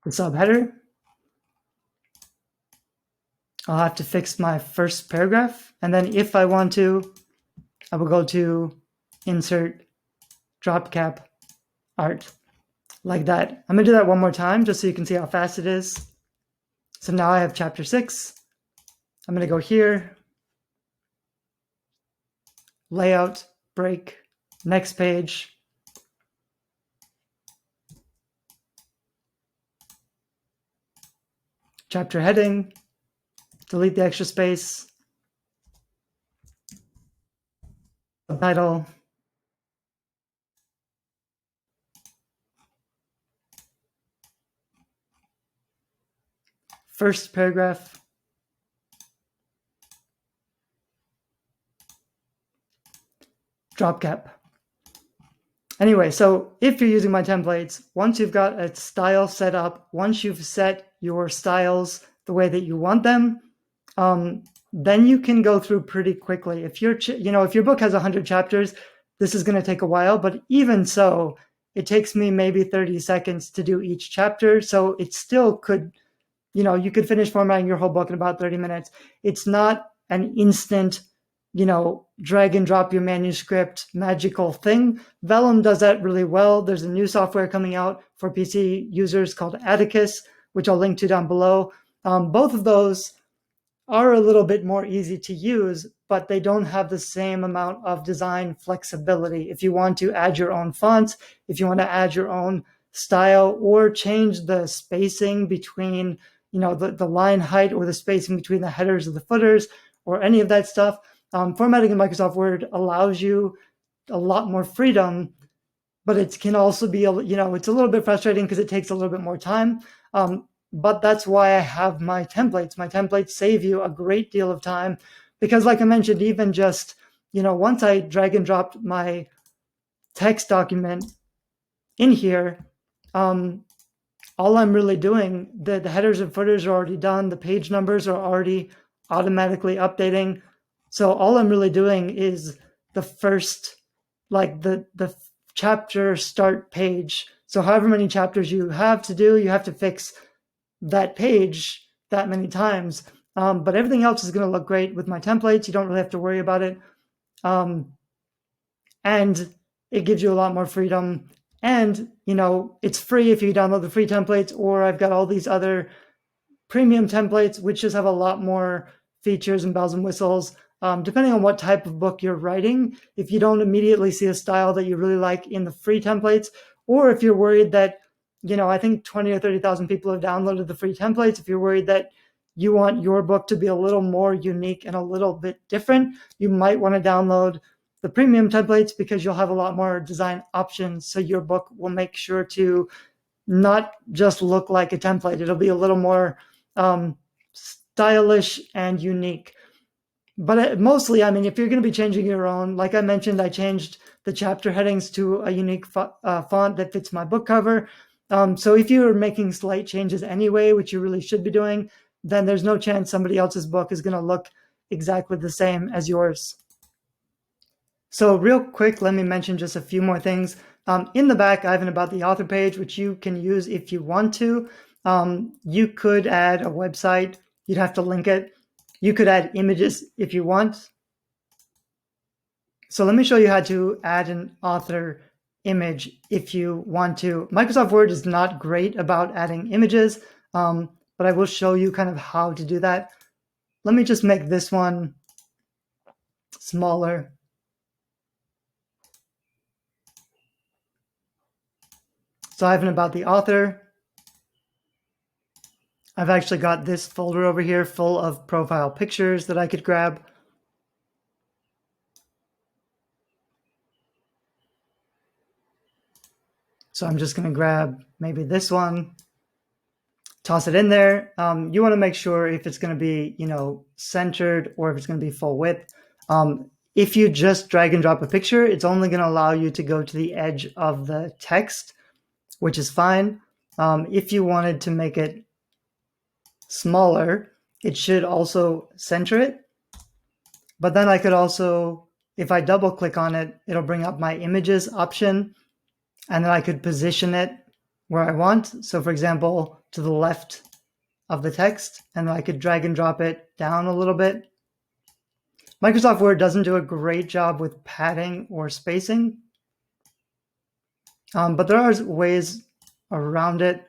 the subheader. I'll have to fix my first paragraph. And then if I want to, I will go to insert drop cap art, like that. I'm gonna do that one more time just so you can see how fast it is. So now I have chapter 6. I'm gonna go here, layout, break, next page. Chapter heading, delete the extra space. Subtitle. First paragraph. Drop cap. Anyway, so if you're using my templates, once you've got a style set up, once you've set your styles the way that you want them, then you can go through pretty quickly. If your book has 100 chapters, this is going to take a while, but even so, it takes me maybe 30 seconds to do each chapter. So it still could, you could finish formatting your whole book in about 30 minutes. It's not an instant, drag and drop your manuscript magical thing. Vellum does that really well. There's a new software coming out for PC users called Atticus, which I'll link to down below. Both of those are a little bit more easy to use, but they don't have the same amount of design flexibility. If you want to add your own fonts, if you want to add your own style or change the spacing between, the line height or the spacing between the headers or the footers or any of that stuff, formatting in Microsoft Word allows you a lot more freedom, but it can also be, it's a little bit frustrating because it takes a little bit more time. But that's why I have my templates. My templates save you a great deal of time because, like I mentioned, even just, once I drag and dropped my text document in here, all I'm really doing, the headers and footers are already done. The page numbers are already automatically updating. So all I'm really doing is the first, like the chapter start page. So however many chapters you have to do, you have to fix that page that many times. But everything else is going to look great with my templates. You don't really have to worry about it. And it gives you a lot more freedom. And, it's free if you download the free templates, or I've got all these other premium templates, which just have a lot more features and bells and whistles. Depending on what type of book you're writing, if you don't immediately see a style that you really like in the free templates, or if you're worried that, I think 20 or 30,000 people have downloaded the free templates. If you're worried that you want your book to be a little more unique and a little bit different, you might want to download the premium templates because you'll have a lot more design options. So your book will make sure to not just look like a template. It'll be a little more stylish and unique. But mostly, if you're going to be changing your own, like I mentioned, I changed the chapter headings to a unique font that fits my book cover. So if you're making slight changes anyway, which you really should be doing, then there's no chance somebody else's book is going to look exactly the same as yours. So real quick, let me mention just a few more things. In the back, I have an About the Author page, which you can use if you want to. You could add a website. You'd have to link it. You could add images if you want. So let me show you how to add an author image if you want to. Microsoft Word is not great about adding images, but I will show you kind of how to do that. Let me just make this one smaller. So I have an About the Author. I've actually got this folder over here full of profile pictures that I could grab. So I'm just going to grab maybe this one, toss it in there. You want to make sure if it's going to be, centered or if it's going to be full width. If you just drag and drop a picture, it's only going to allow you to go to the edge of the text, which is fine. If you wanted to make it smaller, it should also center it. But then I could also, if I double click on it, it'll bring up my images option, and then I could position it where I want. So for example, to the left of the text, and then I could drag and drop it down a little bit. Microsoft Word doesn't do a great job with padding or spacing, but there are ways around it.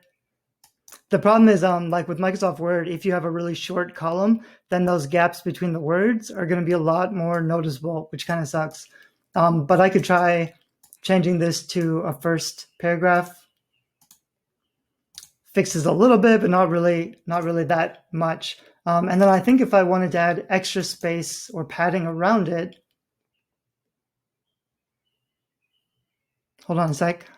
The problem is, like with Microsoft Word, if you have a really short column, then those gaps between the words are going to be a lot more noticeable, which kind of sucks. But I could try changing this to a first paragraph. Fixes a little bit, but not really that much. And then I think if I wanted to add extra space or padding around it, hold on a sec.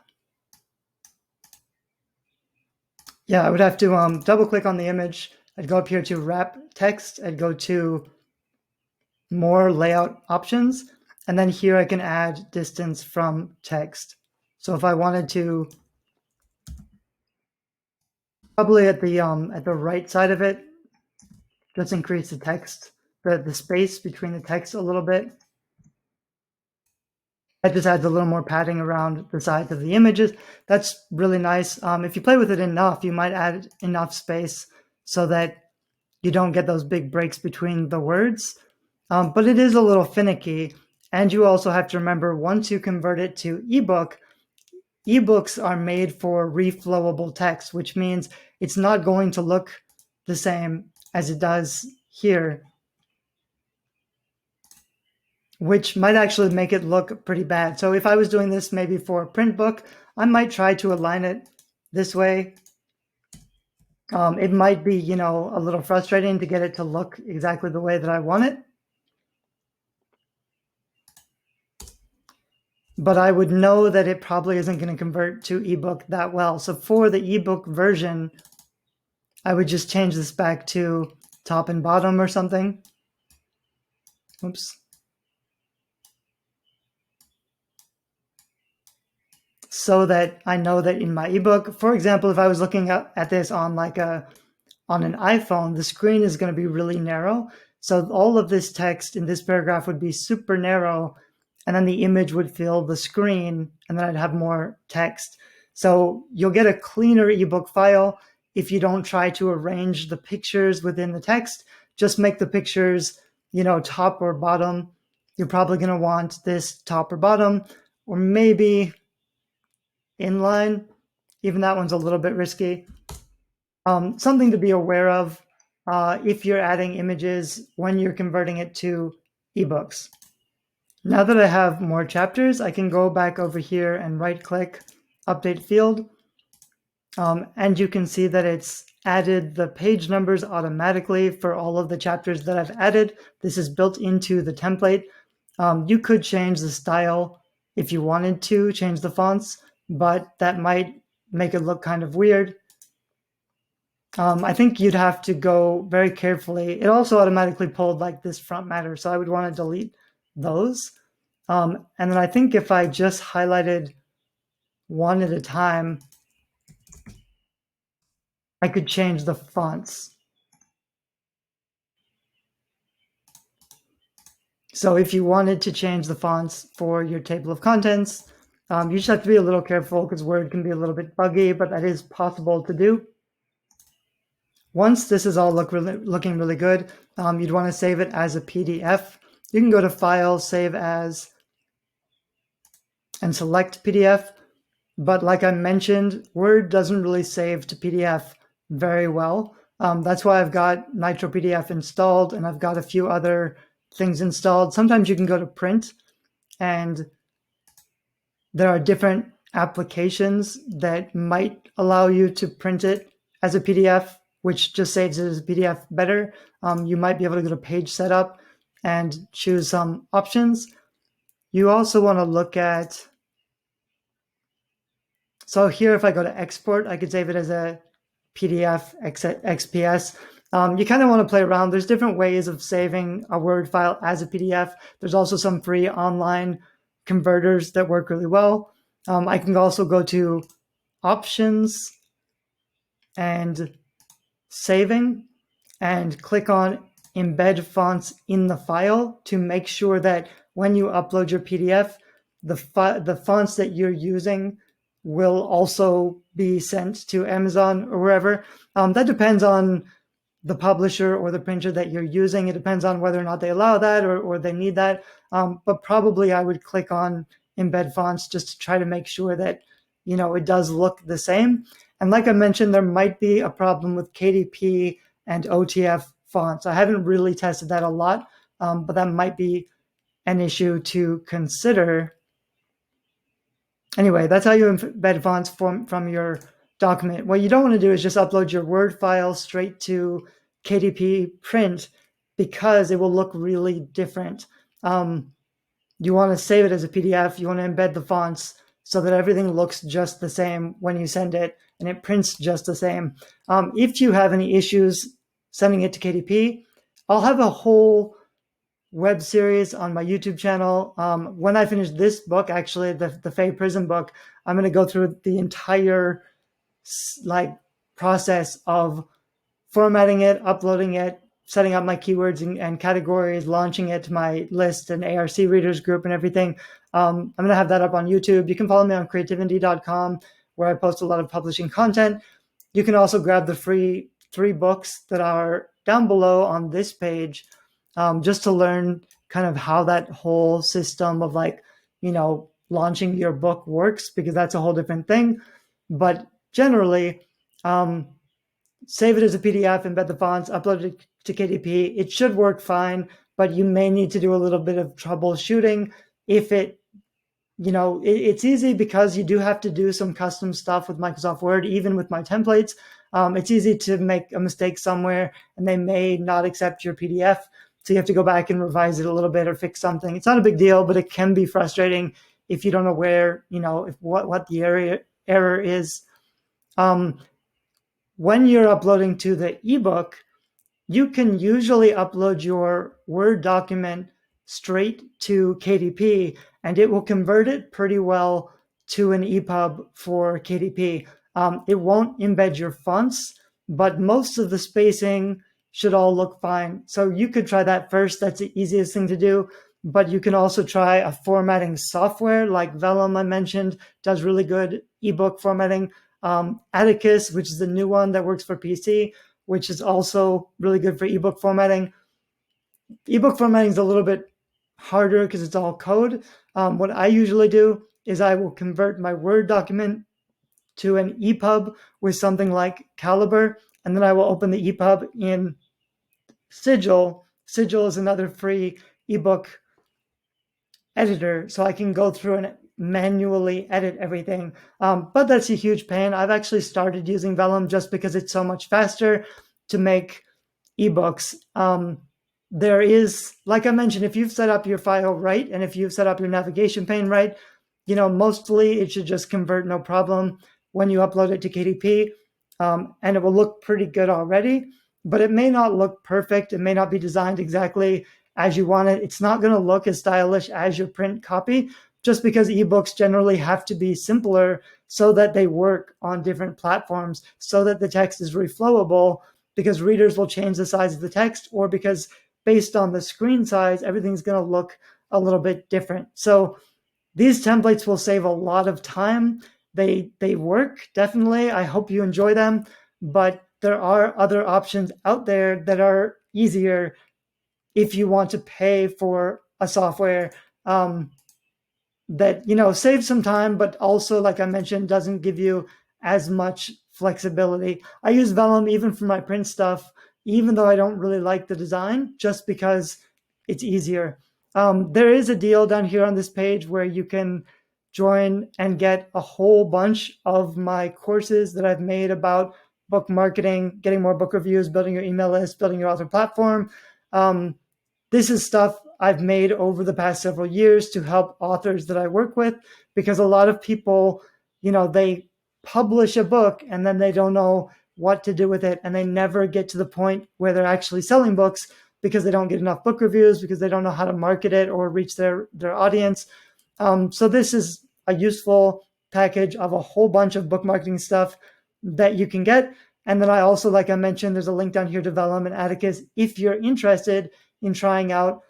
Yeah, I would have to double click on the image. I'd go up here to wrap text. I'd go to more layout options. And then here I can add distance from text. So if I wanted to, probably at the right side of it, just increase the text, the space between the text a little bit. That just adds a little more padding around the sides of the images. That's really nice. If you play with it enough, you might add enough space so that you don't get those big breaks between the words. But it is a little finicky. And you also have to remember, once you convert it to ebook, ebooks are made for reflowable text, which means it's not going to look the same as it does here, which might actually make it look pretty bad. So if I was doing this maybe for a print book, I might try to align it this way. It might be, a little frustrating to get it to look exactly the way that I want it. But I would know that it probably isn't going to convert to ebook that well. So for the ebook version, I would just change this back to top and bottom or something. Oops. So that I know that in my ebook, for example, if I was looking at this on on an iPhone, the screen is going to be really narrow. So all of this text in this paragraph would be super narrow, and then the image would fill the screen, and then I'd have more text. So you'll get a cleaner ebook file if you don't try to arrange the pictures within the text. Just make the pictures, top or bottom. You're probably going to want this top or bottom, or maybe inline. Even that one's a little bit risky. Something to be aware of if you're adding images when you're converting it to ebooks. Now that I have more chapters, I can go back over here and right-click Update Field. And you can see that it's added the page numbers automatically for all of the chapters that I've added. This is built into the template. You could change the style if you wanted to, change the fonts, but that might make it look kind of weird. I think you'd have to go very carefully. It also automatically pulled like this front matter, so I would want to delete those. And then I think if I just highlighted one at a time, I could change the fonts. So if you wanted to change the fonts for your table of contents, you just have to be a little careful because Word can be a little bit buggy, but that is possible to do. Once this is all looking really good, you'd want to save it as a PDF. You can go to File, Save As, and select PDF. But like I mentioned, Word doesn't really save to PDF very well. That's why I've got Nitro PDF installed, and I've got a few other things installed. Sometimes you can go to print, and there are different applications that might allow you to print it as a PDF, which just saves it as a PDF better. You might be able to go to page setup and choose some options. You also want to look at, so here if I go to export, I could save it as a PDF, XPS. You kind of want to play around. There's different ways of saving a Word file as a PDF. There's also some free online converters that work really well. I can also go to Options and Saving and click on Embed Fonts in the file to make sure that when you upload your PDF, the fonts that you're using will also be sent to Amazon or wherever. That depends on the publisher or the printer that you're using. It depends on whether or not they allow that or they need that. But probably I would click on Embed Fonts just to try to make sure that, it does look the same. And like I mentioned, there might be a problem with KDP and OTF fonts. I haven't really tested that a lot, but that might be an issue to consider. Anyway, that's how you embed fonts from your document. What you don't want to do is just upload your Word file straight to KDP print because it will look really different. You want to save it as a PDF. You want to embed the fonts so that everything looks just the same when you send it and it prints just the same. If you have any issues sending it to KDP, I'll have a whole web series on my YouTube channel. When I finish this book, actually, the Fae Prison book, I'm going to go through the entire process of formatting it, uploading it, setting up my keywords and categories, launching it to my list and ARC readers group and everything. I'm going to have that up on YouTube. You can follow me on creativindie.com, where I post a lot of publishing content. You can also grab the free 3 books that are down below on this page, just to learn kind of how that whole system of launching your book works, because that's a whole different thing. But generally, save it as a PDF, embed the fonts, upload it to KDP. It should work fine, but you may need to do a little bit of troubleshooting. If it's easy because you do have to do some custom stuff with Microsoft Word, even with my templates. It's easy to make a mistake somewhere and they may not accept your PDF. So you have to go back and revise it a little bit or fix something. It's not a big deal, but it can be frustrating if you don't know where, what the error is. When you're uploading to the ebook, you can usually upload your Word document straight to KDP, and it will convert it pretty well to an EPUB for KDP. It won't embed your fonts, but most of the spacing should all look fine. So you could try that first. That's the easiest thing to do. But you can also try a formatting software like Vellum I mentioned, does really good ebook formatting. Atticus, which is the new one that works for PC, which is also really good for ebook formatting. Ebook formatting is a little bit harder because it's all code. What I usually do is I will convert my Word document to an EPUB with something like Calibre, and then I will open the EPUB in Sigil. Sigil is another free ebook editor, so I can go through and manually edit everything. But that's a huge pain. I've actually started using Vellum just because it's so much faster to make ebooks. There is, like I mentioned, if you've set up your file right, and if you've set up your navigation pane right, mostly it should just convert no problem when you upload it to KDP, and it will look pretty good already, but it may not look perfect. It may not be designed exactly as you want it. It's not going to look as stylish as your print copy, just because ebooks generally have to be simpler so that they work on different platforms, so that the text is reflowable, because readers will change the size of the text, or because based on the screen size, everything's going to look a little bit different. So these templates will save a lot of time. They work, definitely. I hope you enjoy them, but there are other options out there that are easier if you want to pay for a software that saves some time, but also, like I mentioned, doesn't give you as much flexibility. I use Vellum even for my print stuff, even though I don't really like the design, just because it's easier. There is a deal down here on this page where you can join and get a whole bunch of my courses that I've made about book marketing, getting more book reviews, building your email list, building your author platform. This is stuff I've made over the past several years to help authors that I work with, because a lot of people, they publish a book and then they don't know what to do with it, and they never get to the point where they're actually selling books because they don't get enough book reviews, because they don't know how to market it or reach their audience. So this is a useful package of a whole bunch of book marketing stuff that you can get. And then I also, like I mentioned, there's a link down here to Vellum and Atticus if you're interested in trying out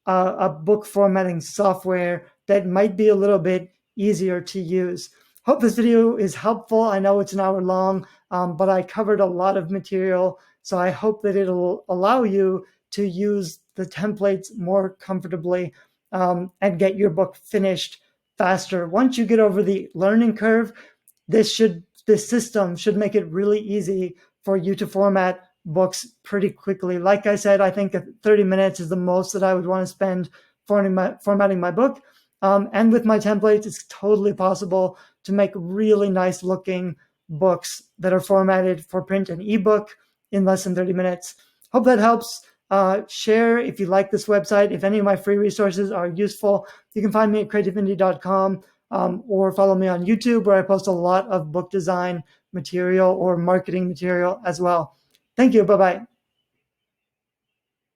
a book formatting software that might be a little bit easier to use. Hope this video is helpful. I know it's an hour long, but I covered a lot of material, so I hope that it'll allow you to use the templates more comfortably and get your book finished faster. Once you get over the learning curve, this system should make it really easy for you to format books pretty quickly. Like I said, I think 30 minutes is the most that I would want to spend formatting my book. And with my templates, it's totally possible to make really nice looking books that are formatted for print and ebook in less than 30 minutes. Hope that helps. Share if you like this website. If any of my free resources are useful, you can find me at creativindie.com, or follow me on YouTube, where I post a lot of book design material or marketing material as well. Thank you. Bye-bye.